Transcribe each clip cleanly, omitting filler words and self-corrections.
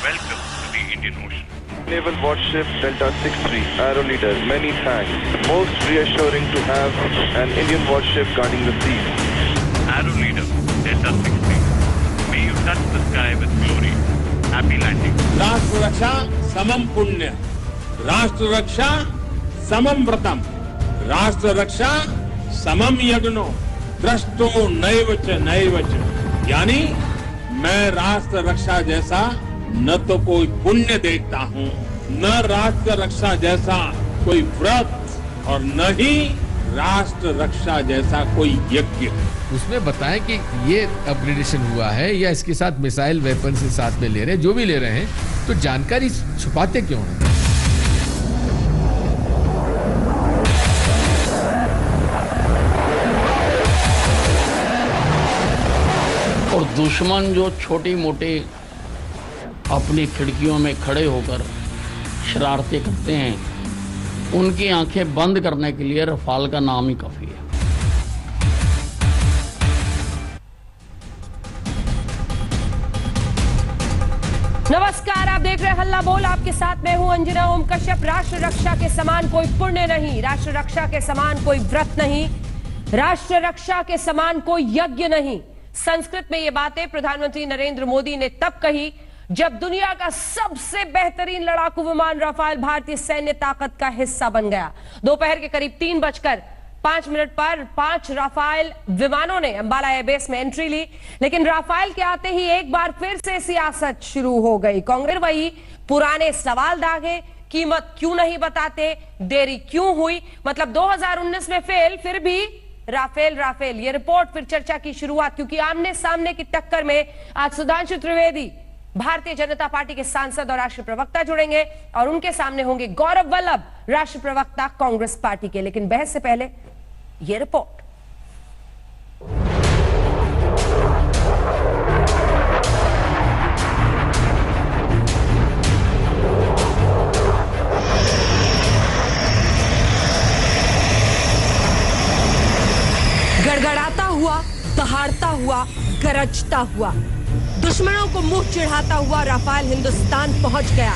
Welcome to the Indian Ocean. Naval Warship Delta 63, Arrow Leader, many thanks. Most reassuring to have an Indian warship guarding the seas. Arrow Leader, Delta 63. May you touch the sky with glory. Happy landing. राष्ट्र रक्षा समम पुण्य, राष्ट्र रक्षा समम व्रतम, राष्ट्र रक्षा समम यज्ञो, दृष्टो नैव च। यानी मैं राष्ट्र रक्षा जैसा न तो कोई पुण्य देखता हूँ, न राष्ट्र रक्षा जैसा कोई व्रत और न ही राष्ट्र रक्षा जैसा कोई यज्ञ। उसमें बताएं कि ये अपग्रेडेशन हुआ है या इसके साथ मिसाइल वेपन से साथ में ले रहे हैं, जो भी ले रहे हैं, तो जानकारी छुपाते क्यों हैं? और दुश्मन जो छोटी मोटी अपनी खिड़कियों में खड़े होकर शरारतें करते हैं, उनकी आंखें बंद करने के लिए रफाल का नाम ही काफी है। नमस्कार, आप देख रहे हैं हल्ला बोल। आपके साथ मैं हूं अंजना ओम कश्यप। राष्ट्र रक्षा के समान कोई पुण्य नहीं, राष्ट्र रक्षा के समान कोई व्रत नहीं, राष्ट्र रक्षा के समान कोई यज्ञ नहीं। संस्कृत में ये बातें प्रधानमंत्री नरेंद्र मोदी ने तब कही जब दुनिया का सबसे बेहतरीन लड़ाकू विमान राफेल भारतीय सैन्य ताकत का हिस्सा बन गया। दोपहर के करीब 3:05 पर 5 राफेल विमानों ने अंबाला एयरबेस में एंट्री ली, लेकिन राफेल के आते ही एक बार फिर से सियासत शुरू हो गई। कांग्रेस वही पुराने सवाल दागे, कीमत क्यों नहीं बताते, देरी क्यों हुई, मतलब 2019 में फेल, फिर भी राफेल। ये रिपोर्ट फिर चर्चा की शुरुआत, क्योंकि आमने सामने की टक्कर में आज सुधांशु त्रिवेदी भारतीय जनता पार्टी के सांसद और राष्ट्रीय प्रवक्ता जुड़ेंगे और उनके सामने होंगे गौरव वल्लभ, राष्ट्रीय प्रवक्ता कांग्रेस पार्टी के। लेकिन बहस से पहले ये रिपोर्ट। गड़गड़ाता हुआ, दहाड़ता हुआ, गरजता हुआ, दुश्मनों को मुंह चिढ़ाता हुआ राफेल हिंदुस्तान पहुंच गया।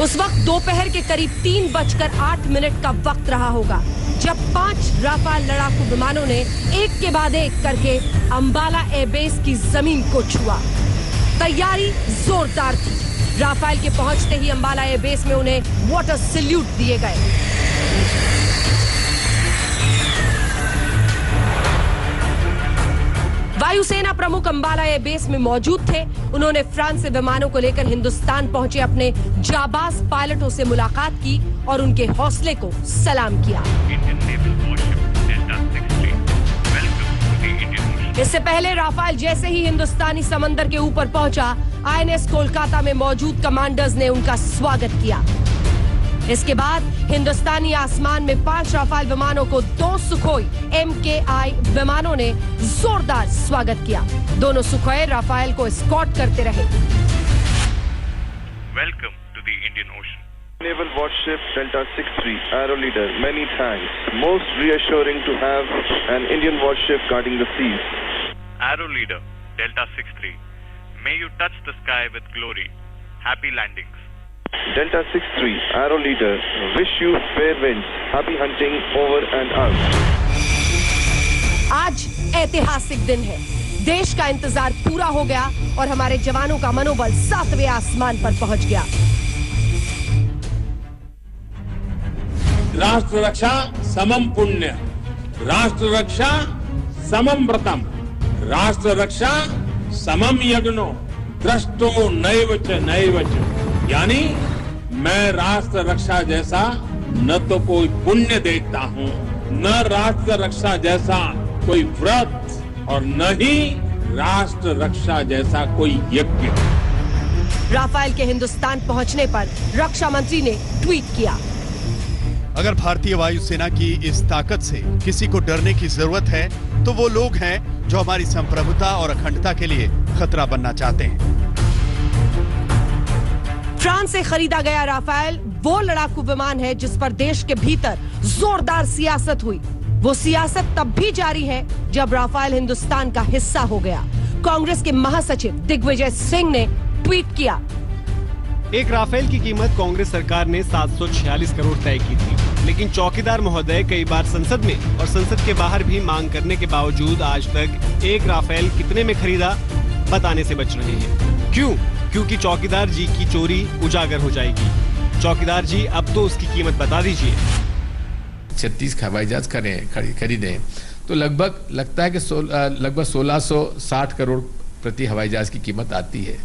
उस वक्त दोपहर के करीब 3:08 का वक्त रहा होगा जब 5 राफेल लड़ाकू विमानों ने एक के बाद एक करके अंबाला एयरबेस की जमीन को छुआ। तैयारी जोरदार थी। राफेल के पहुंचते ही अंबाला एयरबेस में उन्हें वाटर सैल्यूट दिए गए। वायुसेना प्रमुख अंबाला एयरबेस में मौजूद थे। उन्होंने फ्रांस से विमानों को लेकर हिंदुस्तान पहुंचे अपने जाबाज पायलटों से मुलाकात की और उनके हौसले को सलाम किया। Indian Naval Warship Delta 63. Welcome to the Indian Ocean. इससे पहले राफेल जैसे ही हिंदुस्तानी समंदर के ऊपर पहुंचा, INS कोलकाता में मौजूद कमांडर्स ने उनका स्वागत किया। इसके बाद हिंदुस्तानी आसमान में 5 राफेल विमानों को 2 सुखोई MKI विमानों ने जोरदार स्वागत किया। दोनों सुखोई राफेल को एस्कॉर्ट करते रहे। Welcome to the Indian Ocean. Naval Warship Delta 63, Arrow Leader, many thanks. Most reassuring to have an Indian warship guarding the seas. Arrow Leader, Delta 63. May you touch the sky with glory. Happy landings. Delta 63, Arrow Leader, wish you fair winds. Happy hunting over and out. आज ऐतिहासिक दिन है। देश का इंतजार पूरा हो गया और हमारे जवानों का मनोबल 7वें आसमान पर पहुंच गया। राष्ट्र रक्षा समम पुण्य, राष्ट्र रक्षा समम व्रतम, राष्ट्र रक्षा समम यज्ञो, दृष्टो नैव च। यानी मैं राष्ट्र रक्षा जैसा न तो कोई पुण्य देखता हूँ, न राष्ट्र रक्षा जैसा कोई व्रत और न ही राष्ट्र रक्षा जैसा कोई यज्ञ। राफेल के हिंदुस्तान पहुंचने पर रक्षा मंत्री ने ट्वीट किया, अगर भारतीय वायुसेना की इस ताकत से किसी को डरने की जरूरत है तो वो लोग हैं जो हमारी संप्रभुता और अखंडता के लिए खतरा बनना चाहते हैं। फ्रांस से खरीदा गया राफेल वो लड़ाकू विमान है जिस पर देश के भीतर जोरदार सियासत हुई। वो सियासत तब भी जारी है जब राफेल हिंदुस्तान का हिस्सा हो गया। कांग्रेस के महासचिव दिग्विजय सिंह ने ट्वीट किया, एक राफेल की कीमत कांग्रेस सरकार ने 746 करोड़ तय की थी, लेकिन चौकीदार महोदय कई बार संसद में और संसद के बाहर भी मांग करने के बावजूद आज तक एक राफेल कितने में खरीदा बताने से बच रहे हैं। क्यों? क्योंकि चौकीदार जी की चोरी उजागर हो जाएगी। चौकीदार जी, अब तो उसकी कीमत बता दीजिए। 36 हवाई जहाज खरीदे तो लगता है कि लगभग 1660 करोड़ प्रति हवाई जहाज की कीमत आती है,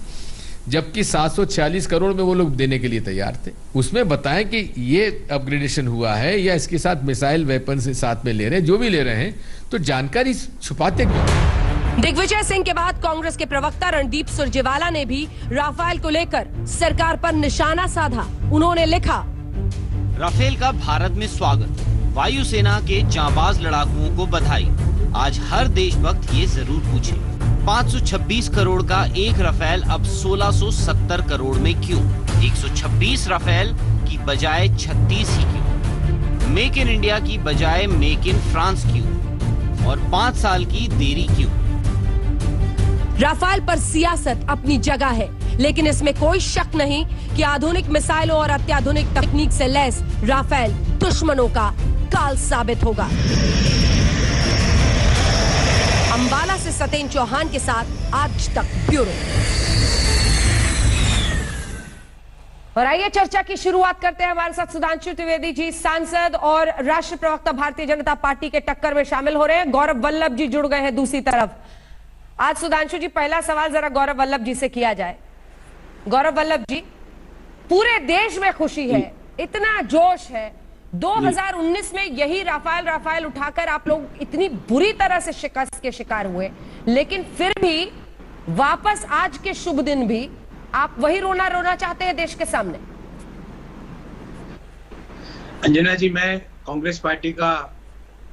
जबकि 746 करोड़ में वो लोग देने के लिए तैयार थे। उसमें बताएं कि ये अपग्रेडेशन हुआ है या इसके साथ मिसाइल वेपन से साथ में ले रहे हैं, जो भी ले रहे हैं, तो जानकारी छुपाते क्यों? दिग्विजय सिंह के बाद कांग्रेस के प्रवक्ता रणदीप सुरजेवाला ने भी राफेल को लेकर सरकार पर निशाना साधा। उन्होंने लिखा, राफेल का भारत में स्वागत, वायुसेना के जांबाज लड़ाकुओं को बधाई। आज हर देशभक्त ये जरूर पूछे, 526 करोड़ का एक राफेल अब 1670 करोड़ में क्यों? 126 राफेल की बजाय 36 ही क्यों? मेक इन इंडिया की बजाय मेक इन फ्रांस क्यों? और 5 साल की देरी क्यों? राफेल पर सियासत अपनी जगह है, लेकिन इसमें कोई शक नहीं कि आधुनिक मिसाइलों और अत्याधुनिक तकनीक से लैस राफेल दुश्मनों का काल साबित होगा। अंबाला से सतेन चौहान के साथ आज तक ब्यूरो। और आइए चर्चा की शुरुआत करते हैं। हमारे साथ सुधांशु त्रिवेदी जी, सांसद और राष्ट्रीय प्रवक्ता भारतीय जनता पार्टी के टक्कर में शामिल हो रहे हैं। गौरव वल्लभ जी जुड़ गए हैं दूसरी तरफ। आज सुधांशु जी, पहला सवाल जरा गौरव वल्लभ जी से किया जाए। गौरव वल्लभ जी, पूरे देश में खुशी है, इतना जोश है। 2019 में यही राफेल उठाकर आप लोग इतनी बुरी तरह से शिकस्त के शिकार हुए, लेकिन फिर भी वापस आज के शुभ दिन भी आप वही रोना चाहते हैं देश के सामने। अंजना जी, मैं कांग्रेस पार्टी का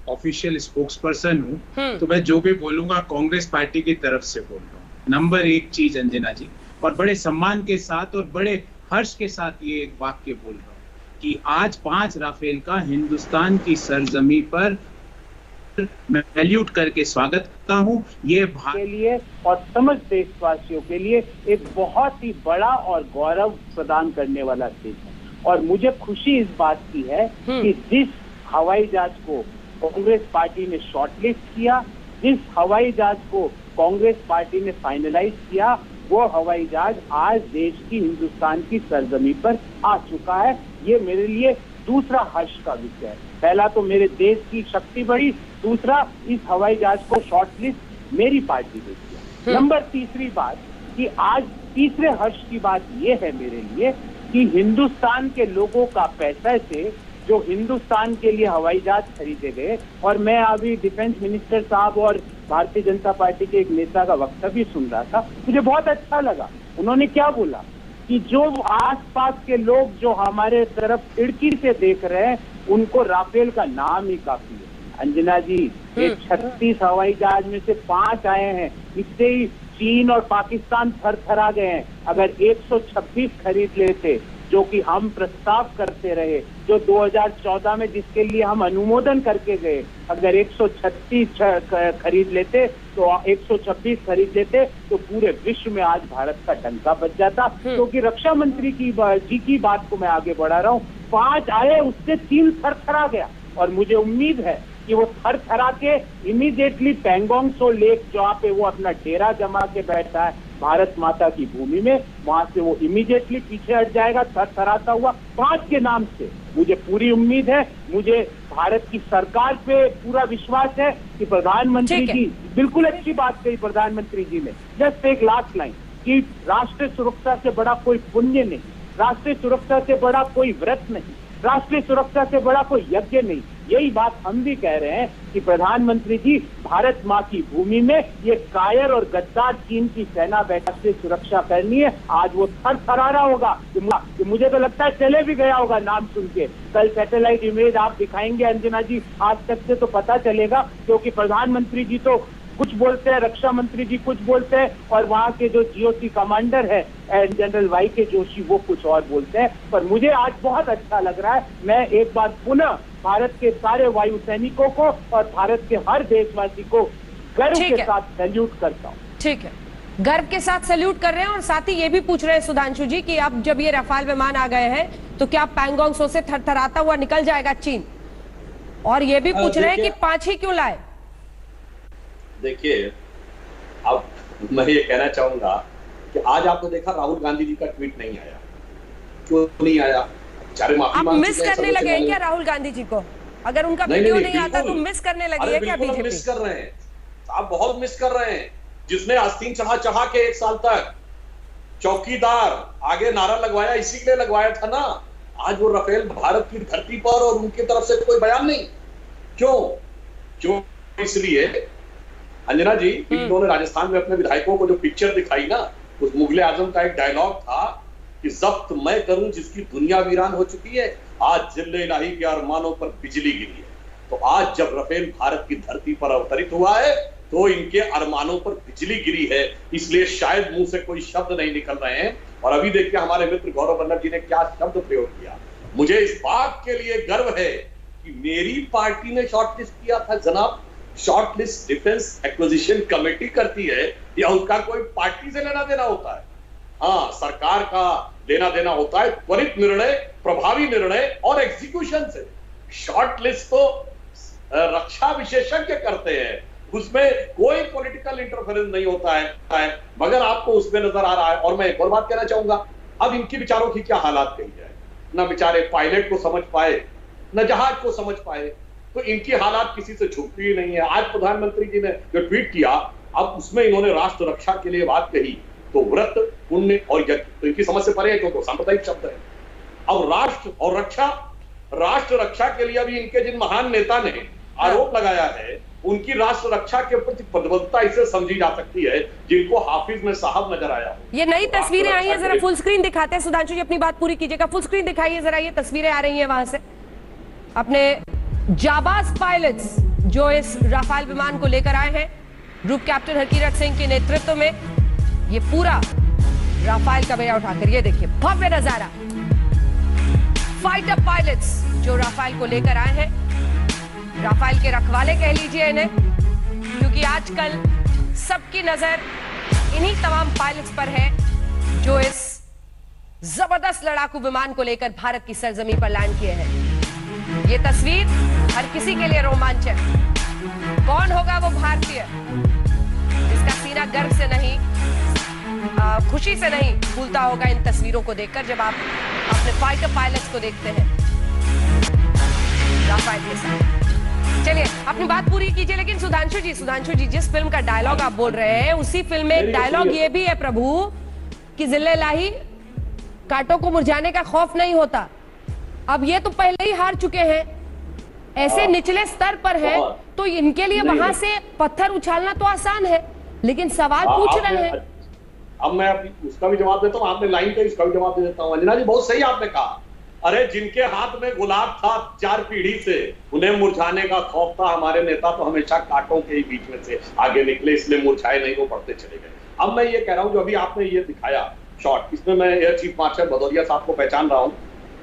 ऑफिशियल स्पोक्स पर्सन हूं, तो मैं जो भी बोलूंगा कांग्रेस पार्टी की तरफ से बोल रहा हूं। नंबर एक चीज अंजना जी, और बड़े सम्मान के साथ और बड़े हर्ष के साथ ये एक वाक्य बोल रहा हूं कि आज 5 राफेल का हिंदुस्तान की सरजमी पर मैं सैल्यूट करके स्वागत करता हूं। ये के लिए और समस्त देशवासियों के लिए एक बहुत ही बड़ा और गौरव प्रदान करने वाला दिन है। और मुझे खुशी इस बात की है कि जिस हवाई जहाज को कांग्रेस पार्टी ने शॉर्टलिस्ट किया, जिस हवाई जहाज को कांग्रेस पार्टी ने फाइनलाइज किया, वो हवाई जहाज आज देश की, हिंदुस्तान की सरजमी पर आ चुका है। ये मेरे लिए दूसरा हर्ष का विषय है। पहला तो मेरे देश की शक्ति बढ़ी, दूसरा इस हवाई जहाज को शॉर्टलिस्ट मेरी पार्टी ने किया। नंबर तीसरी बात कि आज तीसरे हर्ष की बात ये है मेरे लिए कि हिंदुस्तान के लोगों का पैसा से जो हिंदुस्तान के लिए हवाई जहाज खरीदे गए, और मैं अभी डिफेंस मिनिस्टर साहब और भारतीय जनता पार्टी के एक नेता का वक्तव्य सुन रहा था, मुझे बहुत अच्छा लगा। उन्होंने क्या बोला कि जो आसपास के लोग जो हमारे तरफ खिड़की से देख रहे हैं, उनको राफेल का नाम ही काफी है। अंजना जी, ये 36 हवाई जहाज में से 5 आए हैं, इससे ही चीन और पाकिस्तान थरथरा गए हैं। अगर 126 खरीद लेते, जो कि हम प्रस्ताव करते रहे, जो 2014 में जिसके लिए हम अनुमोदन करके गए, अगर 136 खरीद लेते तो 126 खरीद लेते तो पूरे विश्व में आज भारत का डंका बज जाता। क्योंकि रक्षा मंत्री की बात को मैं आगे बढ़ा रहा हूँ। 5 आए, उससे 3 थरथरा गया, और मुझे उम्मीद है कि वो थरथरा के इमीडिएटली पैंगोंग सो लेक जहाँ पे वो अपना डेरा जमा के बैठा है भारत माता की भूमि में, वहां से वो इमीडिएटली पीछे हट जाएगा थरथराता हुआ। 5 के नाम से मुझे पूरी उम्मीद है। मुझे भारत की सरकार पे पूरा विश्वास है कि प्रधानमंत्री जी, बिल्कुल अच्छी बात कही प्रधानमंत्री जी ने, जस्ट एक लास्ट लाइन कि राष्ट्रीय सुरक्षा से बड़ा कोई पुण्य नहीं, राष्ट्रीय सुरक्षा से बड़ा कोई व्रत नहीं, राष्ट्रीय सुरक्षा से बड़ा कोई यज्ञ नहीं। यही बात हम भी कह रहे हैं कि प्रधानमंत्री जी, भारत माँ की भूमि में ये कायर और गद्दार चीन की सेना बैठा से सुरक्षा करनी है। आज वो थरथरा रहा होगा कि मुझे तो लगता है चले भी गया होगा नाम सुन के। कल सैटेलाइट इमेज आप दिखाएंगे अंजना जी, आज तक से तो पता चलेगा, क्योंकि प्रधानमंत्री जी तो कुछ बोलते हैं, रक्षा मंत्री जी कुछ बोलते हैं, और वहाँ के जो जीओसी कमांडर है जनरल वाई के जोशी, वो कुछ और बोलते हैं। पर मुझे आज बहुत अच्छा लग रहा है। मैं एक बार पुनः भारत के सारे वायु सैनिकों को और भारत के हर देशवासी को गर्व के साथ सैल्यूट करता हूँ। ठीक है, गर्व के साथ सैल्यूट कर रहे हैं और साथ ही ये भी पूछ रहे हैं सुधांशु जी कि अब जब ये रफाल विमान आ गए हैं तो क्या पैंगोंग त्सो से थरथराता हुआ निकल जाएगा चीन? और ये भी पूछ रहे हैं कि 5 ही क्यों लाए? देखिए, अब मैं ये कहना चाहूंगा कि आज आपने देखा राहुल गांधी जी का ट्वीट नहीं आया। क्यों नहीं आया? बेचारे माफी आप मांग मिस चुके हैं करने लगे हैं क्या राहुल गांधी जी को? अगर उनका वीडियो नहीं आता तो मिस करने लगी है क्या बीजेपी? मिस कर रहे हैं, आप बहुत मिस कर रहे हैं। जिसने आस्तीन चढ़ा के 1 साल तक चौकीदार आगे नारा लगवाया, इसी के लिए लगवाया था ना। आज वो राफेल भारत की धरती पर और उनकी तरफ से कोई बयान नहीं। क्यों? इसलिए अंजना जी, इन्होंने राजस्थान में अपने विधायकों को जो पिक्चर दिखाई ना, उस मुगले आजम का एक डायलॉग था कि जब्त मैं करूं जिसकी दुनिया वीरान हो चुकी है। आज जिले इलाही के अरमानों पर बिजली गिरी है। तो आज जब राफेल भारत की धरती पर अवतरित हुआ है तो इनके अरमानों पर बिजली गिरी है, इसलिए शायद मुंह से कोई शब्द नहीं निकल रहे हैं। और अभी देखिए हमारे मित्र गौरव वल्लभ जी ने क्या शब्द प्रयोग किया। मुझे इस बात के लिए गर्व है कि मेरी पार्टी ने शॉर्टलिस्ट किया था। जनाब, शॉर्टलिस्ट डिफेंस एक्विजिशन कमेटी करती है या उसका कोई पार्टी से लेना देना होता है? हाँ, सरकार का लेना देना होता है, त्वरित निर्णय, प्रभावी निर्णय और एग्जीक्यूशन से। शॉर्टलिस्ट तो रक्षा विशेषज्ञ करते हैं, उसमें कोई पॉलिटिकल इंटरफेरेंस नहीं होता है, मगर आपको उसमें नजर आ रहा है। और मैं एक और बात कहना चाहूंगा, अब इनकी विचारों की क्या हालात कही जाए। ना बेचारे पायलट को समझ पाए, न जहाज को समझ पाए, तो इनकी हालात किसी से छुपती ही नहीं है। आज प्रधानमंत्री जी ने जो ट्वीट किया, अब उसमें इन्होंने राष्ट्र रक्षा के लिए बात कही, तो व्रत, पुण्य और यज्ञ तो इनकी समझ से परे है, क्योंकि सांप्रदायिक शब्द है। अब राष्ट्र और रक्षा, राष्ट्र रक्षा के लिए अभी इनके जिन महान नेता ने आरोप लगाया है, उनकी राष्ट्र रक्षा के प्रति प्रतिबद्धता इसे समझी जा सकती है जिनको हाफिज में साहब नजर आया हो। ये नई तस्वीरें आई हैं, जरा फुल स्क्रीन दिखाते हैं। सुधांशु जी अपनी बात पूरी कीजिएगा, फुल स्क्रीन दिखाइए जरा। ये तस्वीरें आ रही हैं वहां से, अपने जाबाज पायलट्स जो इस राफेल विमान को लेकर आए हैं, ग्रुप कैप्टन हरकीरत सिंह के नेतृत्व में। ये पूरा राफेल का बेड़ा उठाकर, ये देखिए भव्य नजारा। फाइटर पायलट्स जो राफेल को लेकर आए हैं, राफेल के रखवाले कह लीजिए इन्हें, क्योंकि आजकल सबकी नजर इन्हीं तमाम पायलट्स पर है जो इस जबरदस्त लड़ाकू विमान को लेकर भारत की सरजमीन पर लैंड किए हैं। ये तस्वीर हर किसी के लिए रोमांचक। कौन होगा वो भारतीय जिसका सीना गर्व से नहीं, खुशी से नहीं फूलता होगा इन तस्वीरों को देखकर, जब आप अपने फाइटर पायलट्स को देखते हैं राफेल के साथ। चलिए अपनी बात पूरी कीजिए। लेकिन सुधांशु जी जिस फिल्म का डायलॉग आप बोल रहे हैं, उसी फिल्म में एक डायलॉग ये भी है प्रभु कि जिले लाही कांटों को मुरझाने का खौफ नहीं होता। अब ये तो पहले ही हार चुके हैं, ऐसे निचले स्तर पर है, तो इनके लिए वहां से पत्थर उछालना तो आसान है, लेकिन सवाल पूछ रहे हैं। अब मैं उसका भी जवाब देता हूँ, आपने लाइन का इसका भी जवाब दे देता हूँ। अंजना जी, बहुत सही आपने कहा। अरे जिनके हाथ में गुलाब था 4 पीढ़ी से, उन्हें मुरझाने का खौफ था। हमारे नेता तो हमेशा कांटों के ही बीच में से आगे निकले, इसलिए मुरझाए नहीं, वो बढ़ते चले गए। अब मैं ये कह रहा हूं, जो अभी आपने ये दिखाया शॉट, इसमें मैं एयर चीफ मार्शल भदौरिया साहब को पहचान रहा हूं।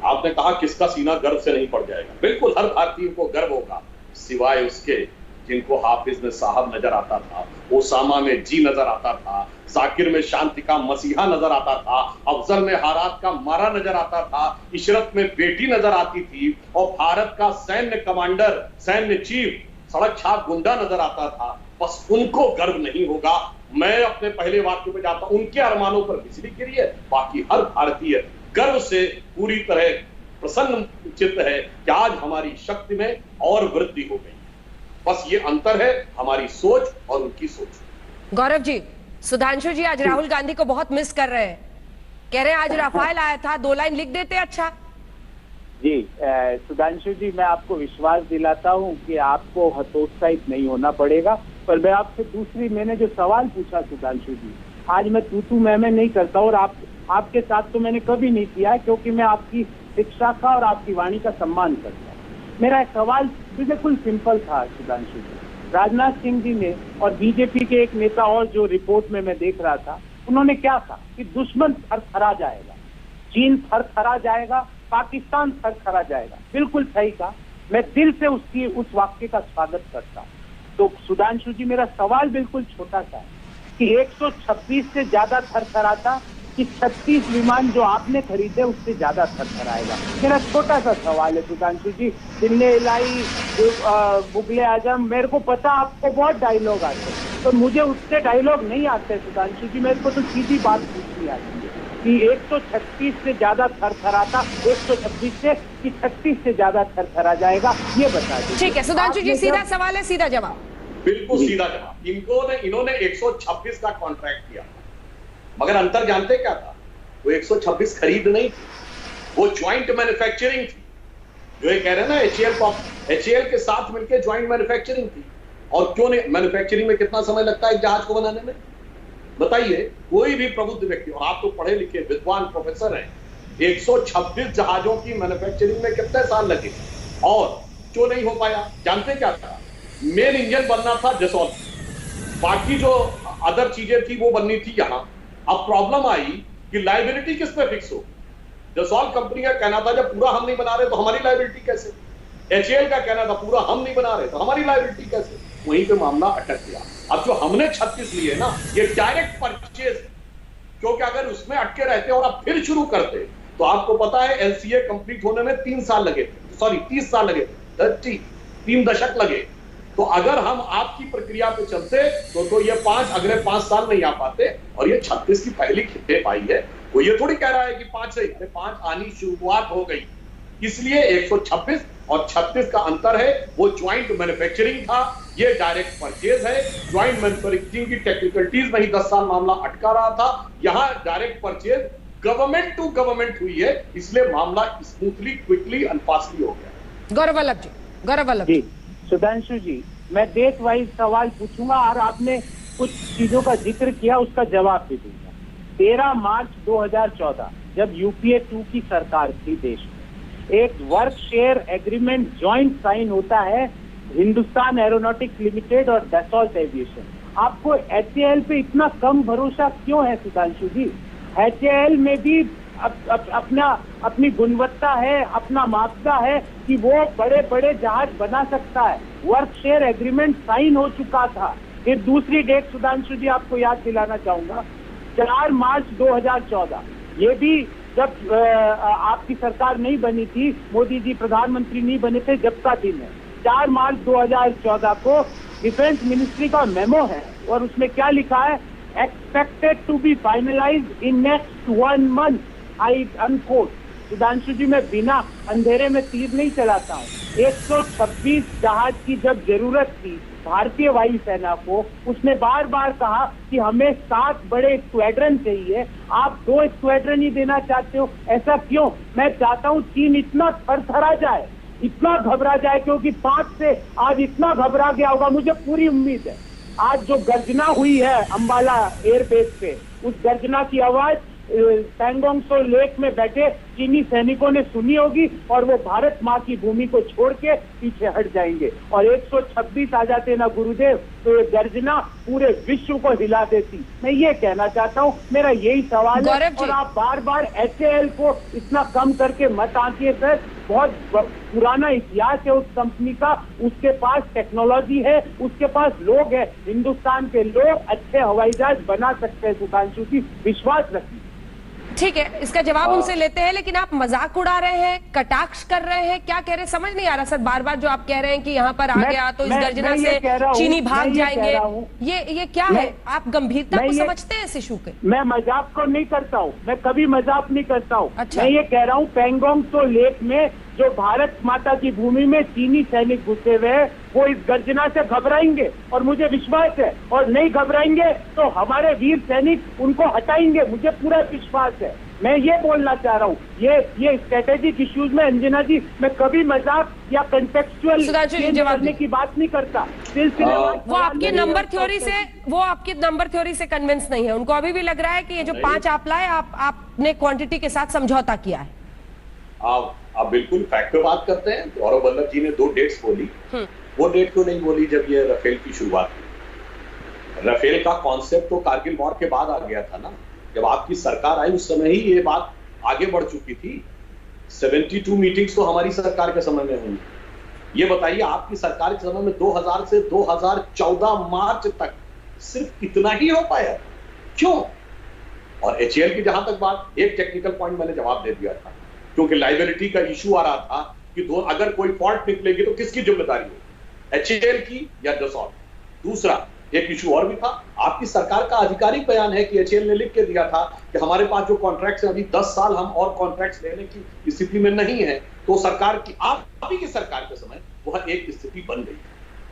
आपने कहा किसका सीना गर्व से नहीं पड़ जाएगा। बिल्कुल हर भारतीय को गर्व होगा, सिवाय उसके जिनको हाफिज में साहब नजर आता था, ओसामा में जी नजर आता था, जाकिर में शांति का मसीहा नजर आता था, अफजल में हारात का मारा नजर आता था, इशरत में बेटी नजर आती थी, और भारत का सैन्य कमांडर, सैन्य चीफ, सड़क छाप गुंडा नजर आता था। बस उनको गर्व नहीं होगा। मैं अपने पहले वाक्य पे जाता हूं, उनके अरमानों पर बिजली गिरी है। बाकी हर भारतीय गर्व से पूरी तरह प्रसन्न चित्त है कि आज हमारी शक्ति में और वृद्धि हो गई। बस ये अंतर है हमारी सोच और उनकी सोच। गौरव जी, सुधांशु जी आज राहुल गांधी को बहुत मिस कर रहे हैं, कह रहे हैं आज राफेल आया था, 2 लाइन लिख देते। अच्छा जी, सुधांशु जी, मैं आपको विश्वास दिलाता हूं कि आपको हतोत्साहित नहीं होना पड़ेगा। पर मैं आपसे मैंने जो सवाल पूछा सुधांशु जी, आज मैं तू मैं नहीं करता, और आपके साथ तो मैंने कभी नहीं किया, क्योंकि मैं आपकी शिक्षा का और आपकी वाणी का सम्मान करता हूँ। मेरा सवाल बिल्कुल सिंपल था सुधांशु जी। राजनाथ सिंह जी ने और बीजेपी के एक नेता और जो रिपोर्ट में मैं देख रहा था, उन्होंने क्या कहा कि दुश्मन थरथरा जाएगा, चीन थरथरा जाएगा, पाकिस्तान थरथरा जाएगा। बिल्कुल सही कहा, मैं दिल से उस वाक्य का स्वागत करता हूं। तो सुधांशु जी, मेरा सवाल बिल्कुल छोटा सा है कि 126 से ज्यादा थरथराता कि 36 विमान जो आपने खरीदे उससे ज्यादा थरथराएगा? मेरा छोटा सा सवाल है सुधांशु जी। दिल्ली इलाई, मुगले आजम, मेरे को पता आपको बहुत डायलॉग आते हैं, तो मुझे उससे डायलॉग नहीं आते सुधांशु जी। मेरे को तो सीधी बात पूछनी आती है कि 136 से ज्यादा थरथराता 126 से कि 36 से ज्यादा थरथरा जाएगा, ये बता दीजिए। ठीक है सुधांशु जी, सीधा सवाल है, सीधा जवाब। बिल्कुल सीधा जवाब। इन्होंने 126 का कॉन्ट्रैक्ट किया, मगर अंतर जानते क्या था? वो 126 खरीद नहीं थी, वो ज्वाइंट मैन्युफैक्चरिंग थी। जो ये कह रहे हैं ना, HAL के साथ मिलकर ज्वाइंट मैन्युफैक्चरिंग थी। और क्यों नहीं? मैन्युफैक्चरिंग में कितना समय लगता है एक जहाज को बनाने में? बताइए। कोई भी प्रबुद्ध व्यक्ति, और आप तो पढ़े लिखे विद्वान प्रोफेसर हैं, 126 जहाजों की मैन्युफैक्चरिंग में कितने साल लगे और क्यों नहीं हो पाया? जानते क्या था? मेन इंजन बनना था जसौल, बाकी जो अदर चीजें थी वो बननी थी यहां। अब प्रॉब्लम आई कि लायबिलिटी किस पे फिक्स हो? जसौल कंपनी का कहना था जब पूरा हम नहीं बना रहे तो हमारी लायबिलिटी कैसे? HAL का कहना था पूरा हम नहीं बना रहे तो हमारी लायबिलिटी कैसे? वहीं पे मामला अटक गया। अब जो हमने 36 लिए ना, ये डायरेक्ट परचेज, क्योंकि अगर उसमें अटके रहते और अब फिर शुरू करते तो आपको पता है LCA कंप्लीट होने में 3 साल लगे थे, सॉरी 30 साल लगे थे, 3 दशक लगे। तो अगर हम आपकी प्रक्रिया पे चलते तो ये 5 अगले 5 साल नहीं आ पाते, और ये 36 की पहली खेप आई है। वो ये थोड़ी कह रहा है कि 5 से 5 आनी शुरुआत हो गई, इसलिए 126 और 36 का अंतर है। वो ज्वाइंट मैन्युफैक्चरिंग था, ये डायरेक्ट परचेज है। ज्वाइंट मैन्युफैक्चरिंग की टेक्निकलिटीज में ही 10 साल मामला अटका रहा था, यहाँ direct purchase government to government हुई है, इसलिए मामला स्मूथली, क्विकली एंड फास्टली हो गया। गौरव वल्लभ जी, गौरव वल्लभ जी। सुधांशु जी, मैं देश वाइज सवाल पूछूंगा और आपने कुछ चीजों का जिक्र किया, उसका जवाब भी दूंगा। 13 मार्च 2014 जब UPA 2 की सरकार थी देश में, एक work share agreement joint sign होता है हिंदुस्तान एरोनॉटिक्स लिमिटेड और डसॉल्ट एविएशन। आपको HAL पे इतना कम भरोसा क्यों है सुधांशु जी? HAL में भी अपनी गुणवत्ता है, अपना मापदा है कि वो बड़े बड़े जहाज बना सकता है। वर्क शेयर एग्रीमेंट साइन हो चुका था। फिर दूसरी डेट सुधांशु जी आपको याद दिलाना चाहूंगा, 4 मार्च 2014, ये भी जब आपकी सरकार नहीं बनी थी, मोदी जी प्रधानमंत्री नहीं बने थे, जब का दिन है। 4 मार्च 2014 को डिफेंस मिनिस्ट्री का मेमो है और उसमें क्या लिखा है? Expected to be finalised in next 1 month, I unquote. Sudhanshu ji, मैं बिना अंधेरे में तीर नहीं चलाता हूँ। 126 जहाज की जब जरूरत थी भारतीय वायुसेना को, उसने बार बार कहा कि हमें 7 बड़े स्क्वाड्रन चाहिए, आप 2 स्क्वाड्रन ही देना चाहते हो, ऐसा क्यों? मैं चाहता हूँ चीन इतना थरथरा जाए, इतना घबरा जाए, क्योंकि 5 से आज इतना घबरा गया होगा, मुझे पूरी उम्मीद है। आज जो गर्जना हुई है अंबाला एयरबेस पे, उस गर्जना की आवाज पैंगोंग त्सो लेक में बैठे चीनी सैनिकों ने सुनी होगी और वो भारत माँ की भूमि को छोड़ के पीछे हट जाएंगे। और 126 आ जाते ना गुरुदेव, तो ये गर्जना पूरे विश्व को हिला देती। मैं ये कहना चाहता हूँ, मेरा यही सवाल है। और आप बार बार HAL को इतना कम करके मत आंकिए सर, बहुत पुराना इतिहास है उस कंपनी का, उसके पास टेक्नोलॉजी है, उसके पास लोग है, हिंदुस्तान के लोग अच्छे हवाई जहाज बना सकते हैं सुधांशु जी, विश्वास रखिए। ठीक है, इसका जवाब उनसे लेते हैं, लेकिन आप मजाक उड़ा रहे हैं, कटाक्ष कर रहे हैं, क्या कह रहे हैं समझ नहीं आ रहा सर। बार बार जो आप कह रहे हैं कि यहाँ पर आ गया तो इस गर्जना से चीनी भाग जाएंगे, ये क्या है? आप गंभीरता को समझते हैं इस इशू के? मैं मजाक को नहीं करता हूँ, मैं कभी मजाक नहीं करता हूँ। अच्छा। मैं ये कह रहा हूँ पैंगोंग त्सो लेक में जो भारत माता की भूमि में चीनी सैनिक घुसे हुए हैं, वो इस गर्जना से घबराएंगे और मुझे विश्वास है, और नहीं घबराएंगे तो हमारे वीर सैनिक उनको हटाएंगे, मुझे पूरा विश्वास है। मैं ये बोलना चाह रहा हूँ, ये स्ट्रेटेजिक इश्यूज में अंजना जी मैं कभी मजाक या कंटेक्चुअल करने की बात नहीं करता। वो आपकी नंबर थ्योरी से कन्विंस नहीं है, उनको अभी भी लग रहा है कि ये जो 5 आप लाए, आपने क्वांटिटी के साथ समझौता किया है। आप बिल्कुल फैक्ट पे बात करते हैं। गौरव वल्लभ जी ने 2 डेट्स बोली, वो डेट क्यों नहीं बोली जब ये राफेल की शुरुआत हुई? राफेल का कॉन्सेप्ट तो कारगिल वॉर के बाद आ गया था ना, जब आपकी सरकार आई उस समय ही ये बात आगे बढ़ चुकी थी। 72 मीटिंग्स तो हमारी सरकार के समय में हुई। ये बताइए, आपकी सरकार के समय में 2000 से 2014 मार्च तक सिर्फ इतना ही हो पाया, क्यों? और एचएएल की जहां तक बात, एक टेक्निकल पॉइंट मैंने जवाब दे दिया था, क्योंकि लाइबिलिटी का इशू आ रहा था कि अगर कोई फॉल्ट निकलेगी तो किसकी जिम्मेदारी होगी, एचएएल की या डसॉल्ट? दूसरा एक इशू और भी था, आपकी सरकार का आधिकारिक बयान है कि एचएएल ने लिख के दिया था कि हमारे पास जो कॉन्ट्रैक्ट्स है अभी 10 साल हम और कॉन्ट्रैक्ट्स लेने की स्थिति में नहीं है। तो सरकार की, आप अभी की सरकार के समय वह एक स्थिति बन गई।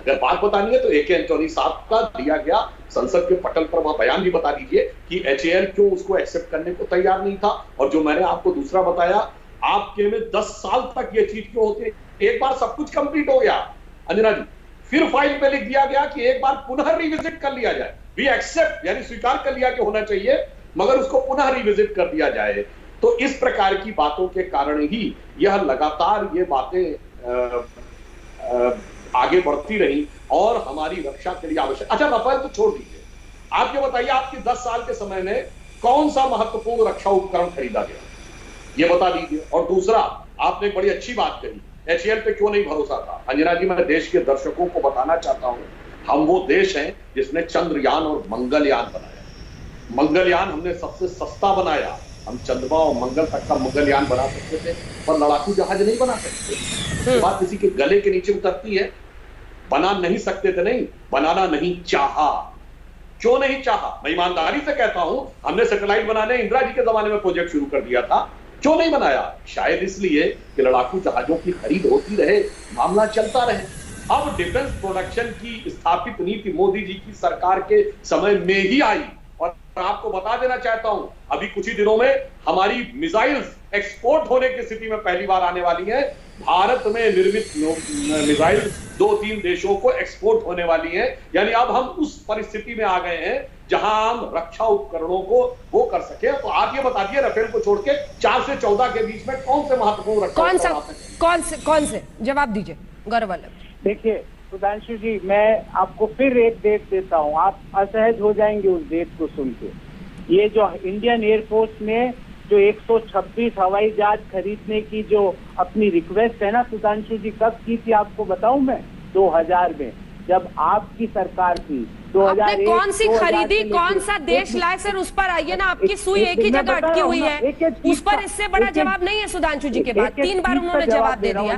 अगर बात बतानी है तो AK एंटोनी साहब का दिया गया संसद के पटल पर वह बयान भी बता दीजिए कि एचएएल क्यों उसको एक्सेप्ट करने को तैयार नहीं था। और जो मैंने आपको दूसरा बताया, आपके में 10 साल तक ये चीज क्यों होती है? एक बार सब कुछ कंप्लीट हो गया अंजना जी, फिर फाइल में लिख दिया गया कि एक बार पुनः रिविजिट कर लिया जाए, वी एक्सेप्ट यानी स्वीकार कर लिया कि होना चाहिए, मगर उसको पुनः रिविजिट कर दिया जाए। तो इस प्रकार की बातों के कारण ही यह लगातार ये बातें आगे बढ़ती रही और हमारी रक्षा के लिए आवश्यक। अच्छा, रफेल तो छोड़ दीजिए, आप ये बताइए आपकी 10 साल के समय में कौन सा महत्वपूर्ण रक्षा उपकरण खरीदा गया, ये बता दीजिए। और दूसरा, आपने एक बड़ी अच्छी बात कही, एचएएल पे क्यों नहीं भरोसा था। अंजना जी, मैं देश के दर्शकों को बताना चाहता हूं, हम वो देश हैं जिसने चंद्रयान और मंगलयान बनाया। मंगलयान हमने सबसे सस्ता बनाया, हम चंद्रमा और मंगल तक का मंगलयान बना सकते थे, पर लड़ाकू जहाज नहीं बना सकते। बात किसी के गले के नीचे उतरती है, बना नहीं सकते थे, नहीं बनाना नहीं चाहा। क्यों नहीं चाहा? मैं ईमानदारी से कहता हूं, हमने सैटेलाइट बनाने इंदिरा जी के जमाने में प्रोजेक्ट शुरू कर दिया था, क्यों नहीं बनाया? शायद इसलिए कि लड़ाकू जहाजों की खरीद होती रहे, मामला चलता रहे। अब डिफेंस प्रोडक्शन की स्थापित नीति मोदी जी की सरकार के समय में ही आई। और आपको बता देना चाहता हूं, अभी कुछ ही दिनों में हमारी मिसाइल्स एक्सपोर्ट होने की स्थिति में पहली बार आने वाली है। भारत में निर्मित मिसाइल 2-3 देशों को एक्सपोर्ट होने वाली है। यानी अब हम उस परिस्थिति में आ गए हैं जहां हम रक्षा उपकरणों को वो कर सके। तो आप ये बता दिए, राफेल को छोड़ के 4 से 14 के बीच में कौन से महत्वपूर्ण रक्षा कौन से जवाब दीजिए गौरव वल्लभ। देखिए सुधांशु जी, मैं आपको फिर एक डेट देता हूं, आप असहज हो जाएंगे उस डेट को सुन के। ये जो इंडियन एयरफोर्स ने जो 126 हवाई जहाज खरीदने की जो अपनी रिक्वेस्ट है ना सुधांशु जी, कब की थी आपको बताऊं मैं? 2000 में, जब आपकी सरकार थी। 2001, आपने कौन सी खरीदी, कौन सा देश लाए सर, उस पर आइए ना। आपकी सुई एक ही जगह अटकी हुई है, उस पर इससे बड़ा जवाब नहीं है सुधांशु जी के बाद। 3 बार उन्होंने जवाब दे दिया,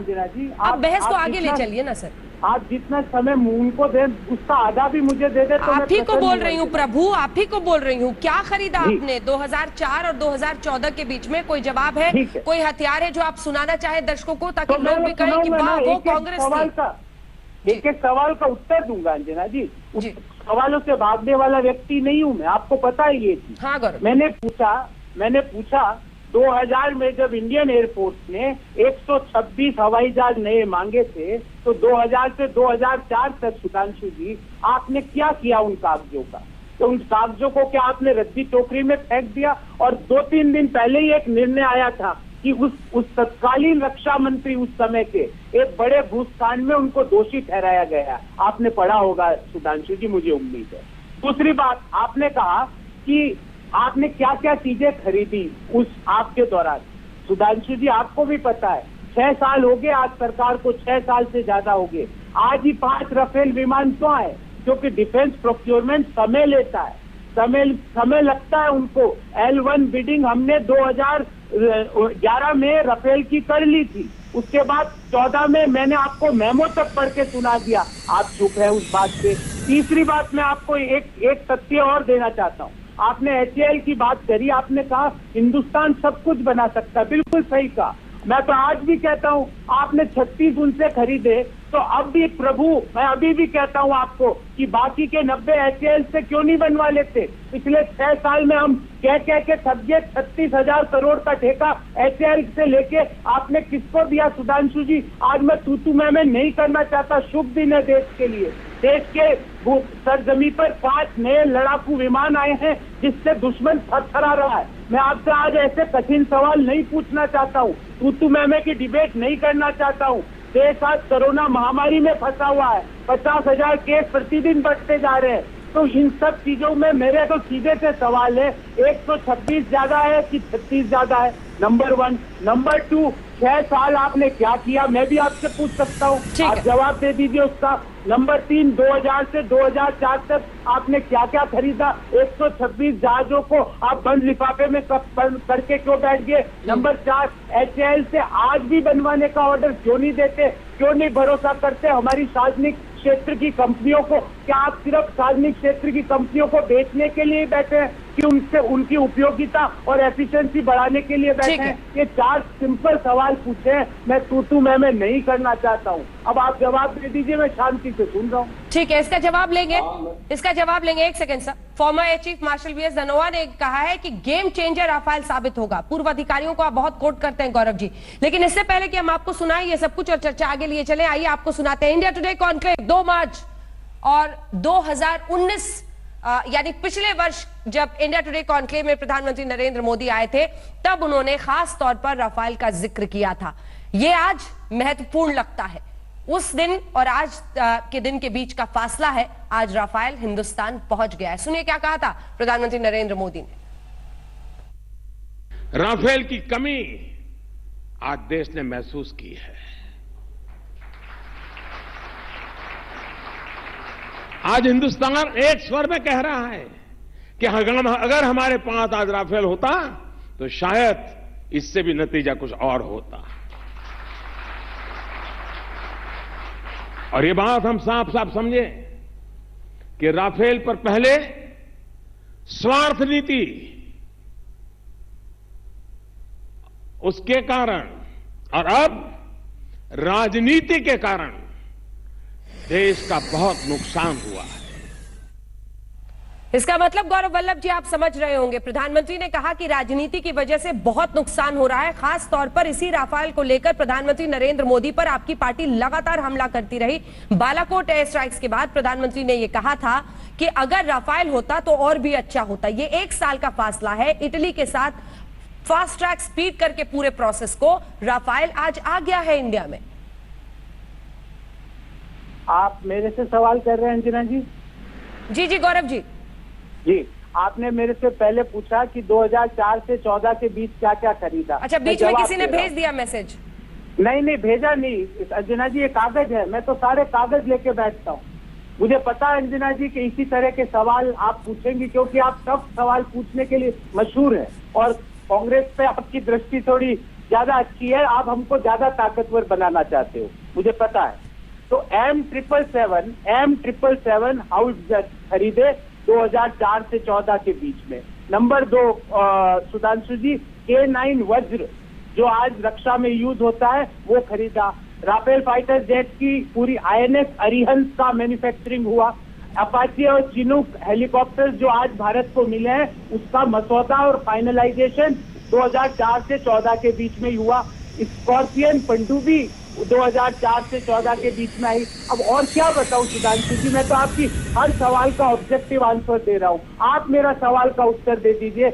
आप बहस को आगे ले चलिए ना सर। आप जितना समय उनको दे उसका आधा भी मुझे दे दे तो आप ही को बोल रही हूँ प्रभु, आप ही को बोल रही हूँ। क्या खरीदा आपने 2004 और 2014 के बीच में? कोई जवाब है, कोई हथियार है जो आप सुनाना चाहे दर्शकों को, ताकि लोग भी कहें कि वाह वो कांग्रेस थी। एक सवाल का उत्तर दूंगा अंजना जी, सवालों से भागने वाला व्यक्ति नहीं हूँ मैं, आपको पता है ये चीज। हाँ गौरव, मैंने पूछा 2000 में जब इंडियन एयरफोर्स ने 126 हवाई जहाज नए मांगे थे, तो 2000 से 2004 तक सुधांशु जी आपने क्या किया उन कागजों का? तो उन कागजों को क्या आपने रद्दी टोकरी में फेंक दिया? और 2-3 दिन पहले ही एक निर्णय आया था कि उस तत्कालीन रक्षा मंत्री उस समय के एक बड़े घूसकांड में उनको दोषी ठहराया गया। आपने पढ़ा होगा सुधांशु जी, मुझे उम्मीद है। दूसरी बात, आपने कहा कि आपने क्या क्या चीजें खरीदी उस आपके दौरान। सुधांशु जी आपको भी पता है, 6 साल हो गए आज सरकार को, 6 साल से ज्यादा हो गए। आज ही 5 राफेल विमान क्यों आए? क्योंकि डिफेंस प्रोक्योरमेंट समय लेता है, समय लगता है उनको। L1 बिडिंग हमने 2011 में राफेल की कर ली थी, उसके बाद 14 में मैंने आपको मेमो तक पढ़ के सुना दिया, आप चुप है उस बात पे। तीसरी बात, मैं आपको एक तथ्य और देना चाहता हूँ। आपने एचएएल की बात करी, आपने कहा हिंदुस्तान सब कुछ बना सकता है, बिल्कुल सही कहा। मैं तो आज भी कहता हूं, आपने 36 उनसे खरीदे, तो अब भी प्रभु, मैं अभी भी कहता हूं आपको कि बाकी के 90 एचएएल से क्यों नहीं बनवा लेते? पिछले 6 साल में हम कह के थक गए। 36,000 करोड़ का ठेका एचएएल से लेके आपने किसको दिया सुधांशु जी? आज मैं तू मैं नहीं करना चाहता। शुभ दिन है देश के लिए। देश के सरजमी पर 5 नए लड़ाकू विमान आए हैं, जिससे दुश्मन थरथरा रहा है। मैं आपसे आज ऐसे कठिन सवाल नहीं पूछना चाहता हूँ, तू मैं की डिबेट नहीं करना चाहता हूँ। देश आज कोरोना महामारी में फंसा हुआ है, 50,000 केस प्रतिदिन बढ़ते जा रहे हैं। तो इन सब चीजों में मेरे तो सीधे से सवाल है, 126 ज्यादा है कि 36 ज्यादा है? नंबर 1। नंबर 2, 6 साल आपने क्या किया, मैं भी आपसे पूछ सकता हूँ, आप जवाब दे दीजिए उसका। नंबर 3, 2000 से 2004 तक आपने क्या क्या खरीदा? 126 जहाजों को आप बंद लिफाफे में करके क्यों बैठ गए? नंबर 4, HAL से आज भी बनवाने का ऑर्डर क्यों नहीं देते? क्यों नहीं भरोसा करते हमारी सार्वजनिक क्षेत्र की कंपनियों को? क्या आप सिर्फ सार्वजनिक क्षेत्र की कंपनियों को बेचने के लिए बैठे हैं कि उनसे उनकी उपयोगिता और एफिशिएंसी बढ़ाने के लिए बैठे हैं? ये 4 सिंपल सवाल पूछे हैं, मैं तू मैं नहीं करना चाहता हूँ। अब आप जवाब दे दीजिए, मैं शांति से सुन रहा हूँ। ठीक है, इसका जवाब लेंगे, इसका जवाब लेंगे। एक second sir. Farmer air chief marshal V S Dhanoa ने कहा है कि गेम चेंजर राफेल साबित होगा। पूर्व अधिकारियों को आप बहुत कोट करते हैं गौरव जी, लेकिन इससे पहले कि हम आपको सुनाएं ये सब कुछ और चर्चा आगे लिए चले, आइए आपको सुनाते हैं इंडिया टुडे कॉन्क्लेव 2 मार्च और 2019 यानी पिछले वर्ष जब इंडिया टुडे कॉन्क्लेव में प्रधानमंत्री नरेंद्र मोदी आए थे, तब उन्होंने खास तौर पर राफेल का जिक्र किया था। यह आज महत्वपूर्ण लगता है। उस दिन और आज के दिन के बीच का फासला है, आज राफेल हिंदुस्तान पहुंच गया है। सुनिए क्या कहा था प्रधानमंत्री नरेंद्र मोदी ने। राफेल की कमी आज देश ने महसूस की है। आज हिंदुस्तान एक स्वर में कह रहा है कि अगर हमारे पास आज राफेल होता तो शायद इससे भी नतीजा कुछ और होता। और ये बात हम साफ साफ समझे कि राफेल पर पहले स्वार्थ नीति, उसके कारण और अब राजनीति के कारण देश का बहुत नुकसान हुआ है। इसका मतलब गौरव वल्लभ जी आप समझ रहे होंगे, प्रधानमंत्री ने कहा कि राजनीति की वजह से बहुत नुकसान हो रहा है। खास तौर पर इसी राफेल को लेकर प्रधानमंत्री नरेंद्र मोदी पर आपकी पार्टी लगातार हमला करती रही। बालाकोट एयर स्ट्राइक्स के बाद प्रधानमंत्री ने यह कहा था कि अगर राफेल होता तो और भी अच्छा होता। ये 1 साल का फासला है। इटली के साथ फास्ट ट्रैक स्पीड करके पूरे प्रोसेस को राफेल आज आ गया है इंडिया में। आप मेरे से सवाल कर रहे हैं अंजना जी? जी गौरव जी। जी, आपने मेरे से पहले पूछा कि 2004 से 14 के बीच क्या क्या खरीदा। अच्छा, बीच में किसी ने भेज दिया मैसेज? नहीं भेजा नहीं अंजना जी, ये कागज है, मैं तो सारे कागज लेके बैठता हूँ। मुझे पता है अंजना जी कि इसी तरह के सवाल आप पूछेंगी, क्योंकि आप सब सवाल पूछने के लिए मशहूर है और कांग्रेस पे आपकी दृष्टि थोड़ी ज्यादा अच्छी है। आप हमको ज्यादा ताकतवर बनाना चाहते हो, मुझे पता है। तो M777 हाउस खरीदे 2004 से 14 के बीच में। नंबर 2 सुधांशु जी, K9 वज्र जो आज रक्षा में यूज होता है वो खरीदा। राफेल फाइटर जेट की पूरी INS अरिहंत का मैन्युफैक्चरिंग हुआ। अपाचे और चिनूक हेलीकॉप्टर जो आज भारत को मिले हैं उसका मसौदा और फाइनलाइजेशन 2004 से 14 के बीच में हुआ। स्कॉर्पियन पनडुब्बी 2004 से 14 के बीच में आई। अब और क्या बताऊं सुधांशु जी, मैं तो आपकी हर सवाल का ऑब्जेक्टिव आंसर दे रहा हूं, आप मेरा सवाल का उत्तर दे दीजिए।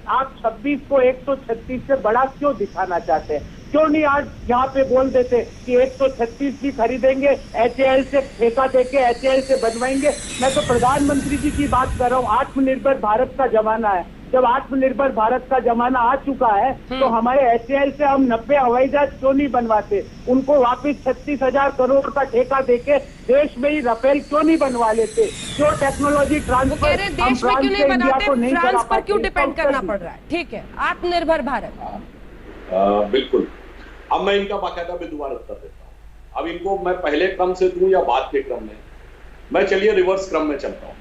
आप 26 को 136 से बड़ा क्यों दिखाना चाहते हैं? क्यों नहीं आज यहाँ पे बोल देते कि 136 भी खरीदेंगे, HAL से ठेका देके HAL से बनवाएंगे? मैं तो प्रधानमंत्री जी की बात कर रहा हूँ। आत्मनिर्भर भारत का जमाना है। जब आत्मनिर्भर भारत का जमाना आ चुका है तो हमारे HAL से हम 90 हवाई जहाज क्यों नहीं बनवाते? उनको वापस 36,000 करोड़ का ठेका देके देश में ही राफेल क्यों नहीं बनवा लेते? क्यों टेक्नोलॉजी ट्रांसफर देश में क्यों नहीं बनाते? फ्रांस पर क्यों डिपेंड करना पड़ रहा है? ठीक है, आत्मनिर्भर भारत। बिल्कुल। अब मैं इनका बाकायदा भी दोबारा उत्तर देता हूँ। अब इनको मैं पहले क्रम से दूं या बाद के क्रम में? मैं चलिए रिवर्स क्रम में चलता हूँ।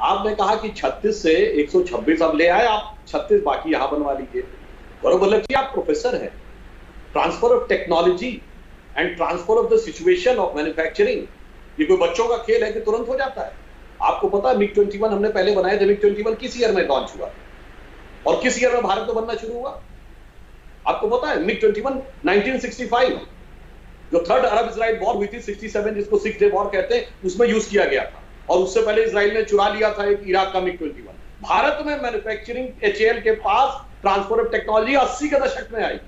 आपने कहा कि 36 से 126 अब ले आए, आप 36 बाकी यहां बनवा लीजिए। गौरव वल्लभ जी, आप प्रोफेसर हैं। Transfer of technology and transfer of the situation of manufacturing, ये कोई बच्चों का खेल है कि तुरंत हो जाता है? आपको पता है MiG-21 हमने पहले बनाए थे। MiG-21 किस ईयर में लॉन्च हुआ और किस ईयर में भारत में बनना शुरू हुआ? आपको पता है MiG-21 1965 जो थर्ड अरब इजराइल वॉर हुई थी 67, जिसको 6 डे वॉर कहते हैं, उसमें यूज किया गया था। और उससे पहले इजराइल ने चुरा लिया था एक इराक का MiG-21। भारत में मैन्युफैक्चरिंग HAL के पास ट्रांसफर ऑफ टेक्नोलॉजी 80 के दशक में आई।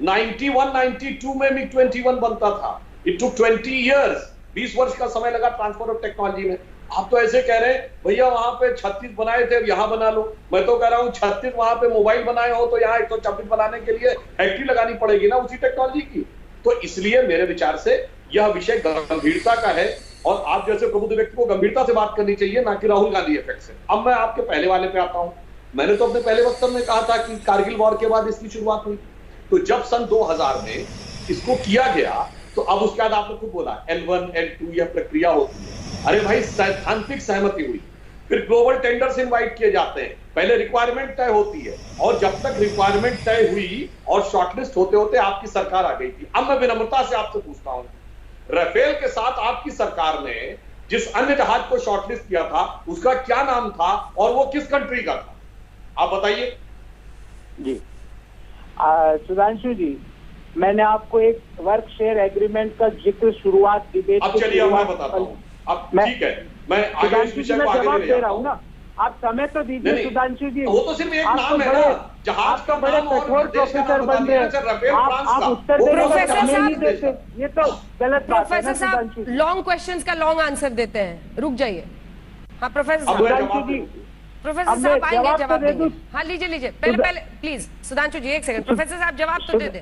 91-92 में MiG-21 बनता था। इट टुक 20 इयर्स, 20 वर्ष का समय लगा ट्रांसफर ऑफ टेक्नोलॉजी में। आप तो ऐसे कह रहे हैं भैया वहां पे 36 बनाए थे, अब यहां बना लो। मैं तो कह रहा हूं 36 वहां पे मोबाइल बनाए हो तो यहाँ 126 बनाने के लिए फैक्ट्री लगानी पड़ेगी ना उसी टेक्नोलॉजी की। तो इसलिए मेरे विचार से यह विषय गंभीरता का है और आप जैसे प्रबुद्ध व्यक्ति को गंभीरता से बात करनी चाहिए, ना कि राहुल गांधी इफेक्ट से। अब मैं आपके पहले वाले पे आता हूं। मैंने तो अपने पहले वक्तव्य में कहा था कि कारगिल वॉर के बाद इसकी शुरुआत हुई, तो जब सन 2000 में इसको किया गया तो अब उसके बाद आपने खुद बोला L1 L2 यह प्रक्रिया होती है। अरे भाई सैद्धांतिक सहमति हुई, फिर ग्लोबल टेंडर्स इनवाइट किए जाते हैं, पहले रिक्वायरमेंट तय होती है और जब तक रिक्वायरमेंट तय हुई और शॉर्टलिस्ट होते होते आपकी सरकार आ गई थी। अब मैं विनम्रता से आपसे पूछता हूं, राफेल के साथ आपकी सरकार ने जिस अन्य जहाज को शॉर्टलिस्ट किया था उसका क्या नाम था और वो किस कंट्री का था, आप बताइए। जी सुधांशु जी, मैंने आपको एक वर्क शेयर एग्रीमेंट का जिक्र शुरुआत डिबेट। अब चलिए मैं बताता हूं। अब ठीक है, मैं आगे इस विषय को आगे जवाब ले दे रहा हूं ना, आप समय तो दीजिए सुधांशु जी। वो तो सिर्फ एक नाम है ना, जहाज का बड़े कठोर प्रोफेसर बन रहे हैं, आप उत्तर देने का समय नहीं देते, ये तो गलत बात है ना। प्रोफेसर साहब लॉन्ग क्वेश्चंस का लॉन्ग आंसर देते हैं, रुक जाइए। हाँ प्रोफेसर साहब, प्रोफेसर साहब आएंगे जवाब देंगे। हाँ लीजिए पहले प्लीज सुधांशु जी एक सेकंड, प्रोफेसर साहब जवाब तो दे दें।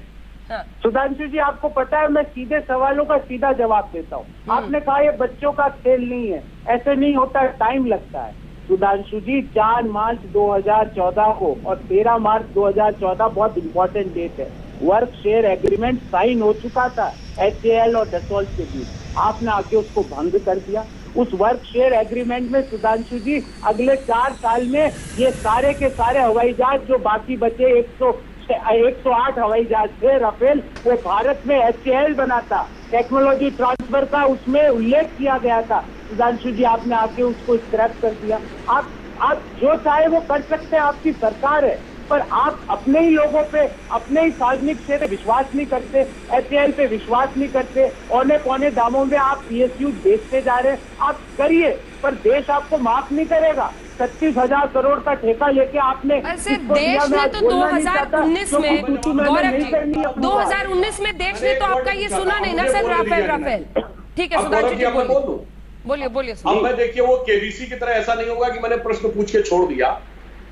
हाँ। सुधांशु जी आपको पता है मैं सीधे सवालों का सीधा जवाब देता हूँ। आपने कहा ये बच्चों का खेल नहीं है, ऐसे नहीं होता है, टाइम लगता है। सुधांशु जी 4 मार्च 2014 को और 13 मार्च 2014 बहुत इंपॉर्टेंट डेट है, वर्क शेयर एग्रीमेंट साइन हो चुका था HAL और डसोल्ट के बीच। आपने आके उसको भंग कर दिया। उस वर्क शेयर एग्रीमेंट में सुधांशु जी अगले 4 साल में ये सारे के सारे हवाई जहाज जो बाकी बचे 108 हवाई जहाज थे राफेल, वो भारत में HAL बनाता, टेक्नोलॉजी ट्रांसफर का उसमें उल्लेख किया गया था। सुधांशु जी आपने आके उसको स्क्रैप कर दिया। आप जो चाहे वो कर सकते हैं, आपकी सरकार है, पर आप अपने ही लोगों पे, अपने ही सार्वजनिक क्षेत्र पे विश्वास नहीं करते, HAL पे विश्वास नहीं करते, औने पौने दामों में आप PSU बेचते जा रहे हैं। आप करिए, पर देश आपको माफ नहीं करेगा। 36,000 करोड़ का ठेका लेके आपने देश ने तो 2019 में गौरव जी 2019 में देश ने तो आपका ये सुना नहीं ना सर, राफेल। ठीक है सुधांशु जी बोलिए। अब मैं देखिए वो KBC की तरह ऐसा नहीं होगा कि मैंने प्रश्न पूछ के छोड़ दिया।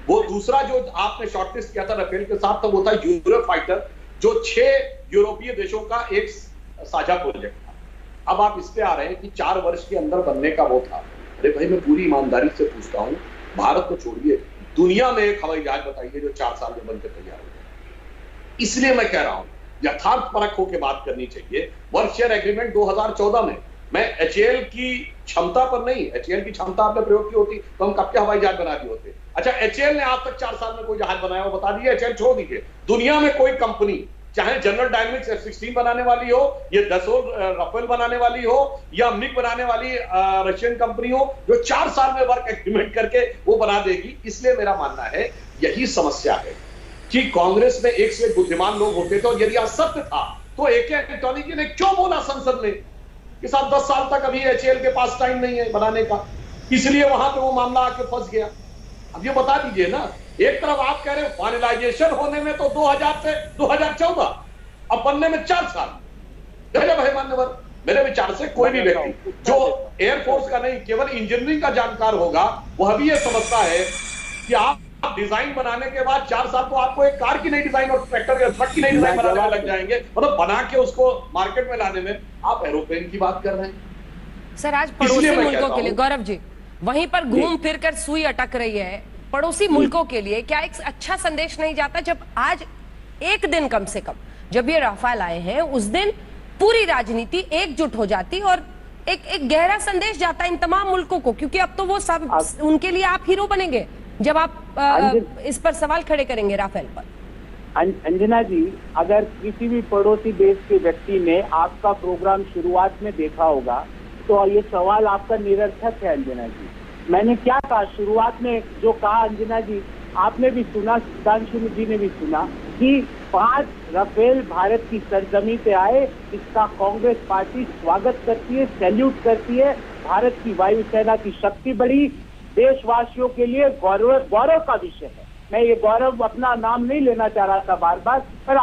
वो दूसरा जो आपने शॉर्टलिस्ट किया था राफेल के साथ, तो वो था यूरोफाइटर, जो 6 यूरोपीय देशों का एक साझा प्रोजेक्ट था। अब आप इस पे आ रहे हैं कि 4 वर्ष के अंदर बनने का वो था। अरे भाई मैं पूरी ईमानदारी से पूछता हूं, भारत को छोड़िए, दुनिया में एक हवाई जहाज बताइए जो 4 साल में बनकर तैयार हो गया। इसलिए मैं कह रहा हूं यथार्थ परख होकर बात करनी चाहिए। वर्क शेयर एग्रीमेंट 2014 में मैं HAL की क्षमता पर नहीं, HAL की क्षमता आपने प्रयोग की होती तो हम कब के हवाई जहाज बना दिए होते। अच्छा HAL ने आज तक 4 साल में कोई जहाज बनाया हो बता दिए, HAL छोड़ दीजिए। दुनिया में कोई कंपनी, चाहे जनरल डायनेमिक्स F-16 बनाने वाली हो, ये डसोल्ट राफेल बनाने वाली हो, या मिग बनाने वाली रशियन कंपनी हो, जो 4 साल में वर्क एग्रीमेंट करके वो बना देगी। इसलिए मेरा मानना है यही समस्या है कि कांग्रेस में एक से एक बुद्धिमान लोग होते थे, और यदि असत्य था तो AK एंटोनी जी ने क्यों बोला संसद में कि साहब 10 साल तक अभी HAL के पास टाइम नहीं है बनाने का, इसलिए वहां पे वो मामला आके फंस गया। अब ये बता दीजिए ना, एक तरफ आप कह रहे हैं फाइनलाइजेशन होने में तो 2000 से 2014, अब बनने में 4 साल। गजब है मान्यवर। मेरे विचार से कोई भी व्यक्ति जो एयरफोर्स का नहीं केवल इंजीनियरिंग का जानकार होगा, वह भी ये समझता है कि आप डिजाइन बनाने के बाद 4 साल तो आपको एक कार की नई डिजाइन और ट्रैक्टर या ट्रक की नई डिजाइन बनाने में लग जाएंगे, मतलब बना के उसको मार्केट में लाने में। आप एरोप्लेन की बात कर रहे हैं सर। आज पड़ोसी मुल्कों के लिए गौरव जी वहीं पर घूम फिर कर सुई अटक रही है। पड़ोसी मुल्कों के लिए क्या एक अच्छा संदेश नहीं जाता जब आज एक दिन कम से कम जब ये राफेल आए हैं, उस दिन पूरी राजनीति एकजुट हो जाती और एक गहरा संदेश जाता इन तमाम मुल्कों को, क्योंकि अब तो वो सब उनके लिए आप हीरो बनेंगे जब आप इस पर सवाल खड़े करेंगे राफेल पर। अंजना जी, अगर किसी भी पड़ोसी देश के व्यक्ति ने आपका प्रोग्राम शुरुआत में देखा होगा तो ये सवाल आपका निरर्थक है। अंजना जी, मैंने क्या कहा शुरुआत में, जो कहा अंजना जी आपने भी सुना, सुधांशु जी ने भी सुना कि 5 राफेल भारत की सरजमी पे आए, इसका कांग्रेस पार्टी स्वागत करती है, सैल्यूट करती है। भारत की वायुसेना की शक्ति बढ़ी, देशवासियों के लिए गौरव का विषय है। मैं ये गौरव अपना नाम नहीं लेना चाह रहा था बार बार, पर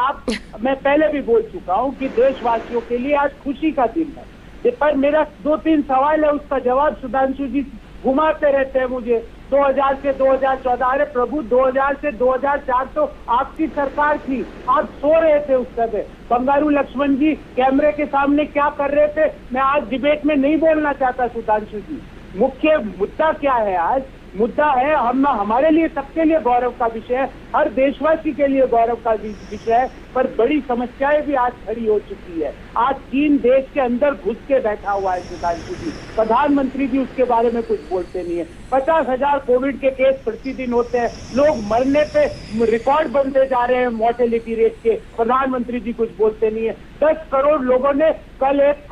मैं पहले भी बोल चुका हूँ कि देशवासियों के लिए आज खुशी का दिन है। पर मेरा 2-3 सवाल है, उसका जवाब सुधांशु जी घुमाते रहते हैं मुझे 2000 से 2014। अरे प्रभु 2000 से 2004 तो आपकी सरकार थी, आप सो रहे थे उस समय। बंगारू लक्ष्मण जी कैमरे के सामने क्या कर रहे थे, मैं आज डिबेट में नहीं बोलना चाहता सुधांशु जी। मुख्य मुद्दा क्या है आज? मुद्दा है हमारे लिए, सबके लिए गौरव का विषय है, हर देशवासी के लिए गौरव का विषय है, पर बड़ी समस्याएं भी आज खड़ी हो चुकी है। आज चीन देश के अंदर घुस के बैठा हुआ है सुधांशु जी, प्रधानमंत्री जी उसके बारे में कुछ बोलते नहीं है। 50,000 कोविड के केस प्रतिदिन होते हैं, लोग मरने पे रिकॉर्ड बनते जा रहे हैं मॉर्टेलिटी रेट के, प्रधानमंत्री जी कुछ बोलते नहीं है। 10 करोड़ लोगों ने, कल एक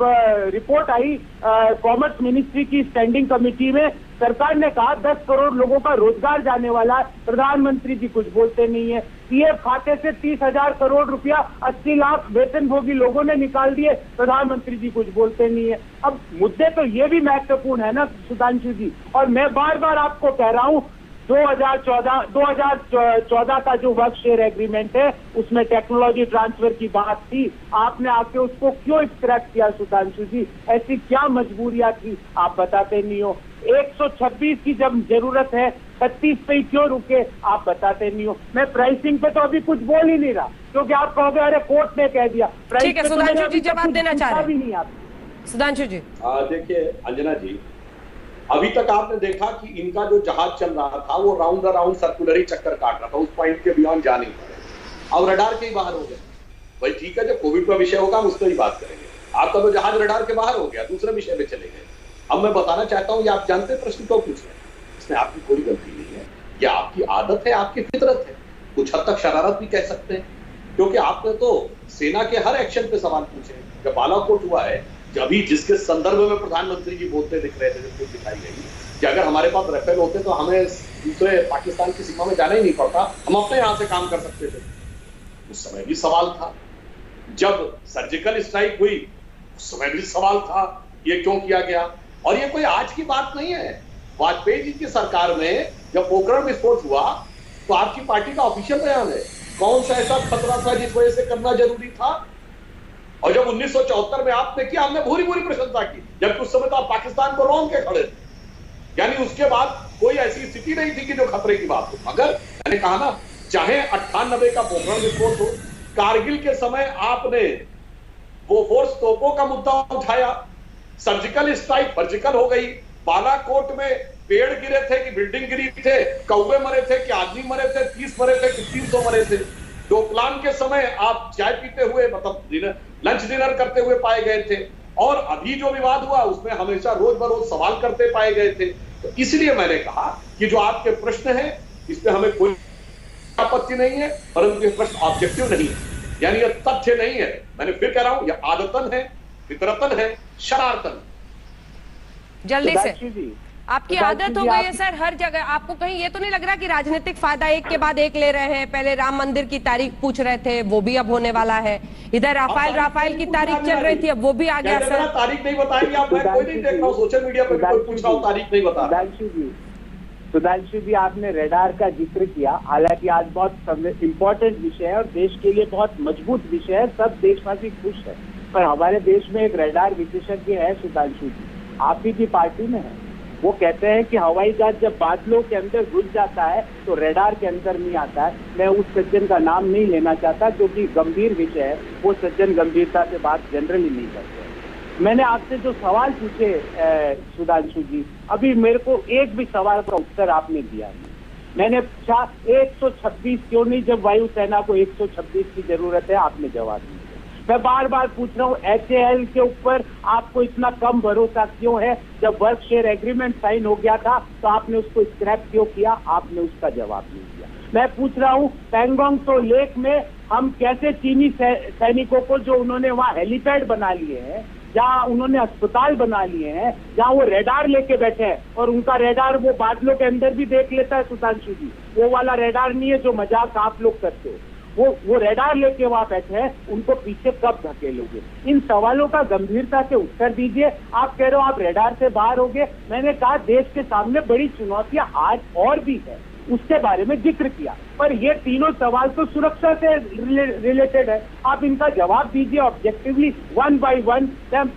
रिपोर्ट आई कॉमर्स मिनिस्ट्री की स्टैंडिंग कमेटी में, सरकार ने कहा 10 करोड़ लोगों का रोजगार जाने वाला है, प्रधानमंत्री जी कुछ बोलते नहीं है। पीएफ खाते से 30,000 करोड़ रुपया 80 लाख वेतनभोगी लोगों ने निकाल दिए, प्रधानमंत्री जी कुछ बोलते नहीं है। अब मुद्दे तो ये भी महत्वपूर्ण है ना सुधांशु जी, और मैं बार बार आपको कह रहा हूँ 2014 का जो वर्क शेयर एग्रीमेंट है उसमें टेक्नोलॉजी ट्रांसफर की बात थी, आपने आके उसको क्यों स्क्रैप किया सुधांशु जी? ऐसी क्या मजबूरियां थी आप बताते नहीं हो। 126 की जब जरूरत है 36 पे ही क्यों रुके आप बताते नहीं हो। मैं प्राइसिंग पे तो अभी कुछ बोल ही नहीं रहा, क्योंकि आप कहोगे अरे कोर्ट ने कह दिया। ठीक है सुधांशु जी जवाब देना चाह रहे भी नहीं आप सुधांशु जी। देखिए अंजना जी, अभी तक आपने देखा कि इनका जो जहाज चल रहा था वो राउंड राउंड सर्कुलर ही चक्कर काट रहा था, उस पॉइंट के बियॉन्ड जा नहीं पाए। अब रडार के ही बाहर हो गए। भाई ठीक है, जब कोविड का विषय होगा हम उस पर ही बात करेंगे। आपका तो जहाज रडार के बाहर हो गया, दूसरे विषय पे चले गए। अब मैं बताना चाहता हूँ, ये आप जानते प्रश्न क्यों पूछ रहे हैं? इसमें आपकी कोई गलती नहीं है, ये आपकी आदत है, आपकी फितरत है, कुछ हद तक शरारत भी कह सकते हैं, क्योंकि आपने तो सेना के हर एक्शन पे सवाल पूछे। जब बालाकोट हुआ है, अभी जिसके संदर्भ में प्रधानमंत्री जी बोलते दिख रहे थे, जिसको दिखाई गई कि अगर हमारे पास राफेल होते तो हमें दूसरे पाकिस्तान की सीमा में जाना ही नहीं पड़ता, हम अपने यहां से काम कर सकते थे। उस समय भी सवाल था। जब सर्जिकल स्ट्राइक हुई उस समय भी सवाल था, ये क्यों किया गया? और ये कोई आज की बात नहीं है। वाजपेयी जी की सरकार में जब पोखरण विस्फोट हुआ तो आपकी पार्टी का ऑफिशियल बयान है, कौन सा ऐसा खतरा था जिस वजह से करना जरूरी था। और जब 1974 में आपने किया, हमने भूरी भूरी प्रशंसा की, जबकि उस समय तो आप पाकिस्तान को रोन के खड़े थे। यानी उसके बाद कोई ऐसी स्थिति नहीं थी कि जो खतरे की बात हो। मगर मैंने कहा ना, चाहे 98 का पोखरण विस्फोट हो, कारगिल के समय आपने बोफोर्स तोपों का मुद्दा उठाया, सर्जिकल स्ट्राइक सर्जिकल हो गई, बालाकोट में पेड़ गिरे थे कि बिल्डिंग गिरी थे, कौवे मरे थे कि आदमी मरे थे, 30 मरे थे कि 300 मरे थे। डोकलाम के समय आप चाय पीते हुए, मतलब लंच डिनर करते हुए पाए गए थे, और अभी जो विवाद हुआ उसमें हमेशा रोज बरोज सवाल करते पाए गए थे। तो इसलिए मैंने कहा कि जो आपके प्रश्न है इस पे हमें कोई आपत्ति नहीं है, परंतु ये प्रश्न ऑब्जेक्टिव नहीं है, यानी ये तथ्य नहीं है। मैंने फिर कह रहा हूं, ये आदतन है, फितरतन है, शरारतन। जल्दी से आपकी आदत हो गई है सर हर जगह। आपको कहीं ये तो नहीं लग रहा कि राजनीतिक फायदा एक के बाद एक ले रहे हैं? पहले राम मंदिर की तारीख पूछ रहे थे, वो भी अब होने वाला है। इधर राफेल की तारीख चल रही थी, अब वो भी आ गया सर। तारीख नहीं बताएंगे आप? मैं कोई नहीं देख रहा हूँ सोशल मीडिया पर कोई पूछ रहा हूँ, तारीख नहीं बता। सुधांशु जी आपने रडार का जिक्र किया, हालांकि आज बहुत इंपॉर्टेंट विषय है और देश के लिए बहुत मजबूत विषय है, सब देशवासी खुश है। पर हमारे देश में एक रडार विशेषज्ञ है सुधांशु जी, आप ही की पार्टी में है। वो कहते हैं कि हवाई जहाज जब बादलों के अंदर घुस जाता है तो रडार के अंदर नहीं आता है। मैं उस सज्जन का नाम नहीं लेना चाहता क्योंकि गंभीर विषय है, वो सज्जन गंभीरता से बात जनरली नहीं करते। मैंने आपसे जो सवाल पूछे सुधांशु जी, अभी मेरे को एक भी सवाल का उत्तर आपने दिया नहीं। मैंने पूछा 126 क्यों नहीं, जब वायुसेना को 126 की जरूरत है, आपने जवाब नहीं दिया। मैं बार बार पूछ रहा हूँ HAL के ऊपर आपको इतना कम भरोसा क्यों है? जब वर्क शेयर एग्रीमेंट साइन हो गया था तो आपने उसको स्क्रैप क्यों किया? आपने उसका जवाब नहीं दिया। मैं पूछ रहा हूँ पैंगोंग तो लेक में हम कैसे चीनी सैनिकों को, जो उन्होंने वहाँ हेलीपैड बना लिए हैं, जहाँ उन्होंने अस्पताल बना लिए हैं, जहाँ वो रेडार लेके बैठे हैं और उनका रेडार वो बादलों के अंदर भी देख लेता है सुधांशु जी, वो वाला रेडार नहीं है जो मजाक आप लोग करते हो, वो रेडार लेके वहां बैठे हैं, उनको पीछे कब धकेलोगे? इन सवालों का गंभीरता से उत्तर दीजिए। आप कह रहे हो आप रेडार से बाहर हो गए, मैंने कहा देश के सामने बड़ी चुनौतियां आज और भी है। उसके बारे में जिक्र किया। पर ये तीनों सवाल तो सुरक्षा से रिलेटेड है, आप इनका जवाब दीजिए ऑब्जेक्टिवली वन बाय वन,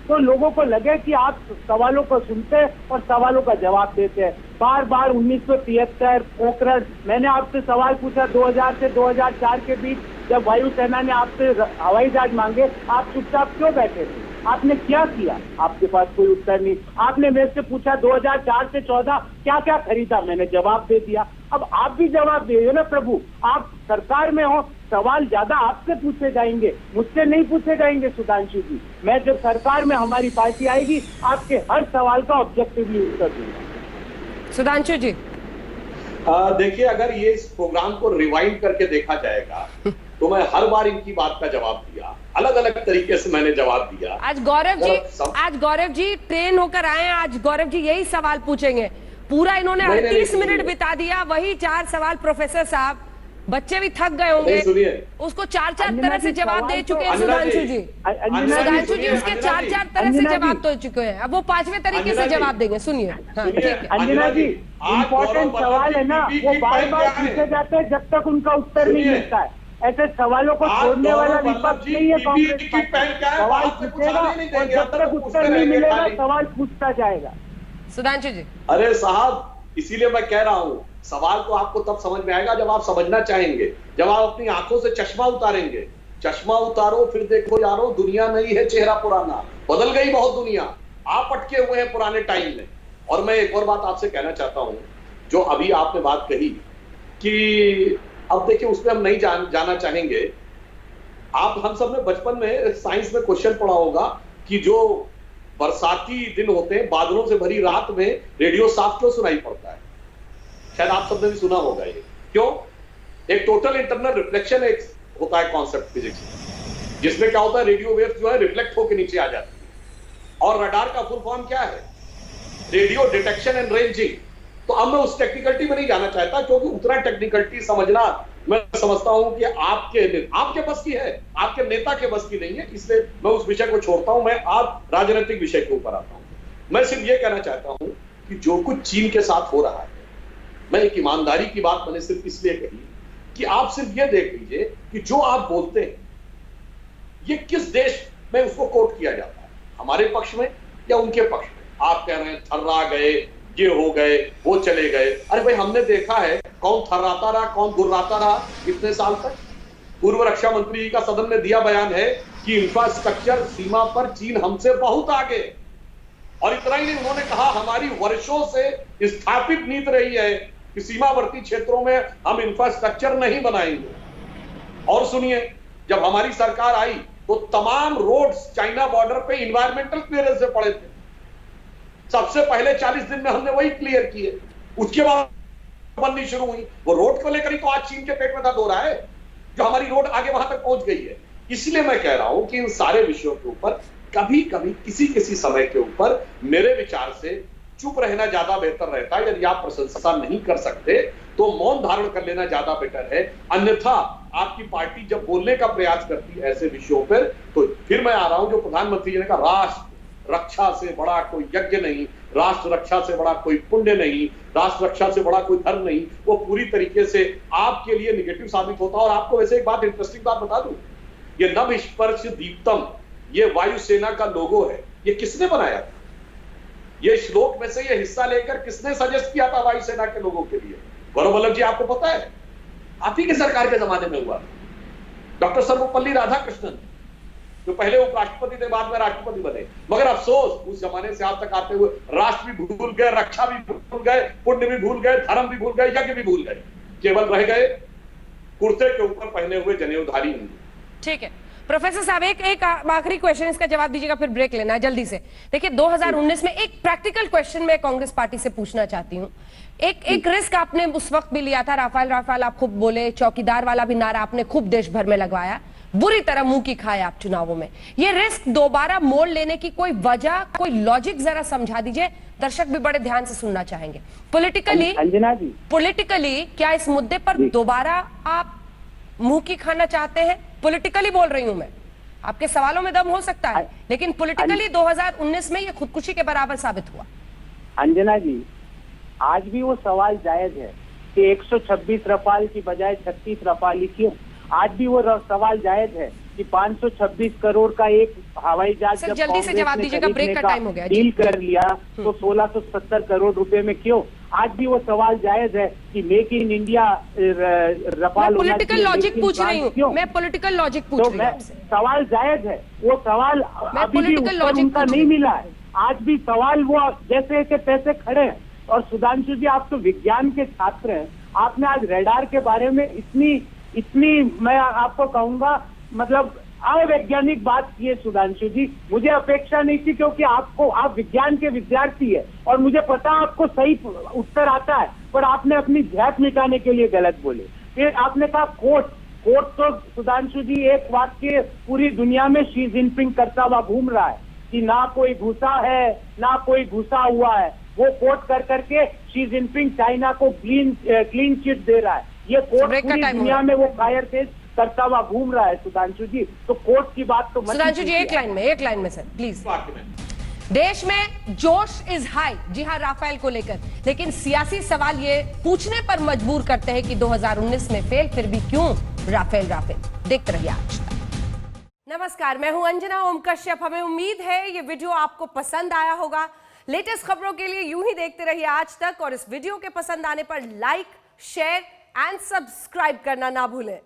तो लोगों को लगे कि आप सवालों को सुनते हैं और सवालों का जवाब देते हैं। बार बार 1973 पोखरण, मैंने आपसे सवाल पूछा 2000 से 2004 के बीच जब वायुसेना ने आपसे हवाई जहाज मांगे, आप चुपचाप क्यों बैठे थे? आपने क्या किया? आपके पास कोई उत्तर नहीं। आपने मेरे से पूछा 2004 से 14 क्या क्या खरीदा, मैंने जवाब दे दिया। अब आप भी जवाब दीजिए ना प्रभु, आप सरकार में हो, सवाल ज्यादा आपसे पूछे जाएंगे, मुझसे नहीं पूछे जाएंगे सुधांशु जी। मैं जब सरकार में हमारी पार्टी आएगी, आपके हर सवाल का ऑब्जेक्टिवली उत्तर दूंगा। सुधांशु जी देखिए, अगर ये इस प्रोग्राम को रिवाइंड करके देखा जाएगा तो मैं हर बार इनकी बात का जवाब दिया, अलग अलग तरीके से मैंने जवाब दिया। आज गौरव जी ट्रेन होकर आए हैं, आज गौरव जी यही सवाल पूछेंगे। पूरा इन्होंने 38 मिनट बिता दिया, वही 4 सवाल। प्रोफेसर साहब, बच्चे भी थक गए होंगे, उसको 4 तरह से जवाब दे चुके हैं सुधांशु जी। सुधांशु जी उसके 4 तरह से जवाब दे चुके हैं, अब वो 5वें तरीके से जवाब देंगे। सुनिए। हाँ, ठीक है अंजना जी, इम्पोर्टेंट सवाल है ना, वो बार बार पूछे जाते हैं जब तक उनका उत्तर नहीं मिलता है। ऐसे सवालों को छोड़ने वाला विपक्ष नहीं है कांग्रेस पार्टी। सवाल पूछेगा और जब तक उत्तर नहीं मिलेगा सवाल पूछता जाएगा। सुधांशु जी, अरे साहब, इसीलिए मैं कह रहा हूं, सवाल तो आपको तब समझ में आएगा जब आप समझना चाहेंगे, जब आप अपनी आंखों से चश्मा उतारेंगे। चश्मा उतारो फिर देखो यारो, दुनिया नहीं है चेहरा पुराना, बदल गई बहुत दुनिया, आप अटके हुए हैं पुराने टाइम में। और मैं एक और बात आपसे कहना चाहता हूं, जो अभी आपने बात कही कि अब देखिए उसमें हम नहीं जाना चाहेंगे। आप हम सब ने बचपन में साइंस में क्वेश्चन पढ़ा होगा कि जो बरसाती दिन होते हैं, बादलों से भरी रात में रेडियो साफ क्यों सुनाई पड़ता है? शायद आप सबने भी सुना होगा ये। क्यों? एक टोटल इंटरनल रिफ्लेक्शन एक होता है कॉन्सेप्ट फिजिक्स में, जिसमें क्या होता है, रेडियो वेव्स जो है रिफ्लेक्ट होकर नीचे आ जाती है। और रडार का फुल फॉर्म क्या है? Radio detection and ranging. तो अब मैं उस टेक्निकलिटी में नहीं जाना चाहता, क्योंकि उतना टेक्निकलिटी समझना मैं समझता हूं कि आपके बस की है, आपके नेता के बस की नहीं है, इसलिए मैं उस विषय को छोड़ता हूं। मैं आप राजनीतिक विषय के ऊपर आता हूं। मैं सिर्फ ये कहना चाहता हूं कि जो कुछ चीन के साथ हो रहा है, मैं एक ईमानदारी की बात मैंने सिर्फ इसलिए कही कि आप सिर्फ ये देख लीजिए कि जो आप बोलते हैं ये किस देश में उसको कोट किया जाता है, हमारे पक्ष में या उनके पक्ष में। आप कह रहे हैं थर्रा गए, ये हो गए, वो चले गए। अरे भाई, हमने देखा है कौन थर्राता रहा, कौन गुर्राता रहा इतने साल तक। पूर्व रक्षा मंत्री जी का सदन में दिया बयान है कि इंफ्रास्ट्रक्चर सीमा पर चीन हमसे बहुत आगे। और इतना ही नहीं, उन्होंने कहा हमारी वर्षों से स्थापित नीति रही है कि सीमावर्ती क्षेत्रों में हम इंफ्रास्ट्रक्चर नहीं बनाएंगे। और सुनिए, जब हमारी सरकार आई तो तमाम रोड्स चाइना बॉर्डर पे इन्वायरमेंटल क्लियरेंस से पड़े थे। सबसे पहले 40 दिन में हमने वही क्लियर किए, उसके बाद बननी शुरू हुई। वो रोड को लेकर ही तो आज चीन के पेट में दर्द हो रहा है, जो हमारी रोड आगे वहां तक पहुंच गई है। इसलिए मैं कह रहा हूं कि इन सारे विषयों के ऊपर कभी कभी किसी समय के ऊपर मेरे विचार से चुप रहना ज्यादा बेहतर रहता है। यदि आप प्रशंसा नहीं कर सकते तो मौन धारण कर लेना ज्यादा बेटर है। अन्यथा आपकी पार्टी जब बोलने का प्रयास करती है ऐसे विषयों पर, तो फिर मैं आ रहा हूं जो प्रधानमंत्री जी ने कहा, राष्ट्र रक्षा से बड़ा कोई यज्ञ नहीं, राष्ट्र रक्षा से बड़ा कोई पुण्य नहीं, राष्ट्र रक्षा से बड़ा कोई धर्म नहीं, वो पूरी तरीके से आपके लिए निगेटिव साबित होता है। और आपको वैसे एक बात, इंटरेस्टिंग बात बता दूं, ये नभ स्पर्श दीप्तम, ये वायुसेना का लोगो है। ये किसने बनाया था? ये श्लोक में से ये हिस्सा लेकर किसने सजेस्ट किया था वायुसेना के लोगों के लिए? गौरव वल्लभ जी, आपको पता है? आप ही के सरकार के जमाने में हुआ। डॉक्टर सर्वपल्ली राधाकृष्णन, जो पहले उपराष्ट्रपति थे, बाद में राष्ट्रपति बने। मगर अफसोस, उस जमाने से आज तक आते हुए राष्ट्र भी भूल गए, रक्षा भी भूल गए, पुण्य भी भूल गए, धर्म भी भूल गए, यज्ञ भी भूल गए। केवल रह गए कुर्ते के ऊपर पहने हुए जनेऊधारी हिंदू। ठीक है प्रोफेसर साहब, एक आखिरी क्वेश्चन, इसका जवाब दीजिएगा, फिर ब्रेक लेना है जल्दी से। देखिए 2019 में एक प्रैक्टिकल क्वेश्चन मैं कांग्रेस पार्टी से पूछना चाहती हूँ। एक रिस्क आपने उस वक्त भी लिया था, राफेल आप खूब बोले, चौकीदार वाला भी नारा आपने खूब देश भर में लगवाया, बुरी तरह मुंह की खाए आप चुनावों में। ये रिस्क दोबारा मोड़ लेने की कोई वजह, कोई लॉजिक जरा समझा दीजिए, दर्शक भी बड़े ध्यान से सुनना चाहेंगे। पॉलिटिकली क्या इस मुद्दे पर दोबारा आप मुंह की खाना चाहते हैं? पॉलिटिकली बोल रही हूं मैं, आपके सवालों में दम हो सकता है, लेकिन पॉलिटिकली 2019 में ये खुदकुशी के बराबर साबित हुआ। अंजना जी, आज भी वो सवाल जायज है कि 126 रफाल की बजाय 36 रफाल ही क्यों? आज भी वो सवाल जायज है कि 526 करोड़ का एक हवाई जहाज सर जल्दी से जवाब दीजिएगा, ब्रेक का टाइम हो गया। डील कर लिया तो 1670 करोड़ रुपए में क्यों? आज भी वो सवाल जायज है कि make in India Rafale political logic पूछ रही हूँ, मैं पॉलिटिकल लॉजिक पूछ रही हूँ। सवाल जायज है, वो सवाल अभी भी उत्तर उनका नहीं मिला है। आज भी सवाल वो जैसे के तैसे खड़े हैं। और सुधांशु जी, आप तो विज्ञान के छात्र हैं, आपने आज रेडार के बारे में इतनी मैं आपको कहूंगा मतलब अवैज्ञानिक बात की है सुधांशु जी। मुझे अपेक्षा नहीं थी, क्योंकि आप विज्ञान के विद्यार्थी है और मुझे पता आपको सही उत्तर आता है, पर आपने अपनी झैक मिटाने के लिए गलत बोले। फिर आपने कहा कोर्ट तो सुधांशु जी एक वाक्य पूरी दुनिया में शी जिनपिंग करता हुआ घूम रहा है कि ना कोई घुसा है ना कोई घुसा हुआ है। वो कोर्ट कर करके शी जिनपिंग चाइना को क्लीन चिट दे रहा है। ये कोर्ट पूरी दुनिया में वो फायर फेस करता हुआ घूम रहा है सुधांशु जी। तो कोर्ट की बात तो सुधांशु जी एक लाइन में सर प्लीज। देश में जोश इज हाई, जी हाँ, राफेल को लेकर, लेकिन सियासी सवाल ये पूछने पर मजबूर करते हैं कि 2019 में फेल, फिर भी क्यों राफेल। देखते रहिए आज तक। नमस्कार, मैं हूं अंजना ओम कश्यप। हमें उम्मीद है ये वीडियो आपको पसंद आया होगा। लेटेस्ट खबरों के लिए यूं ही देखते रहिए आज तक, और इस वीडियो के पसंद आने पर लाइक, शेयर एंड सब्सक्राइब करना ना भूलें।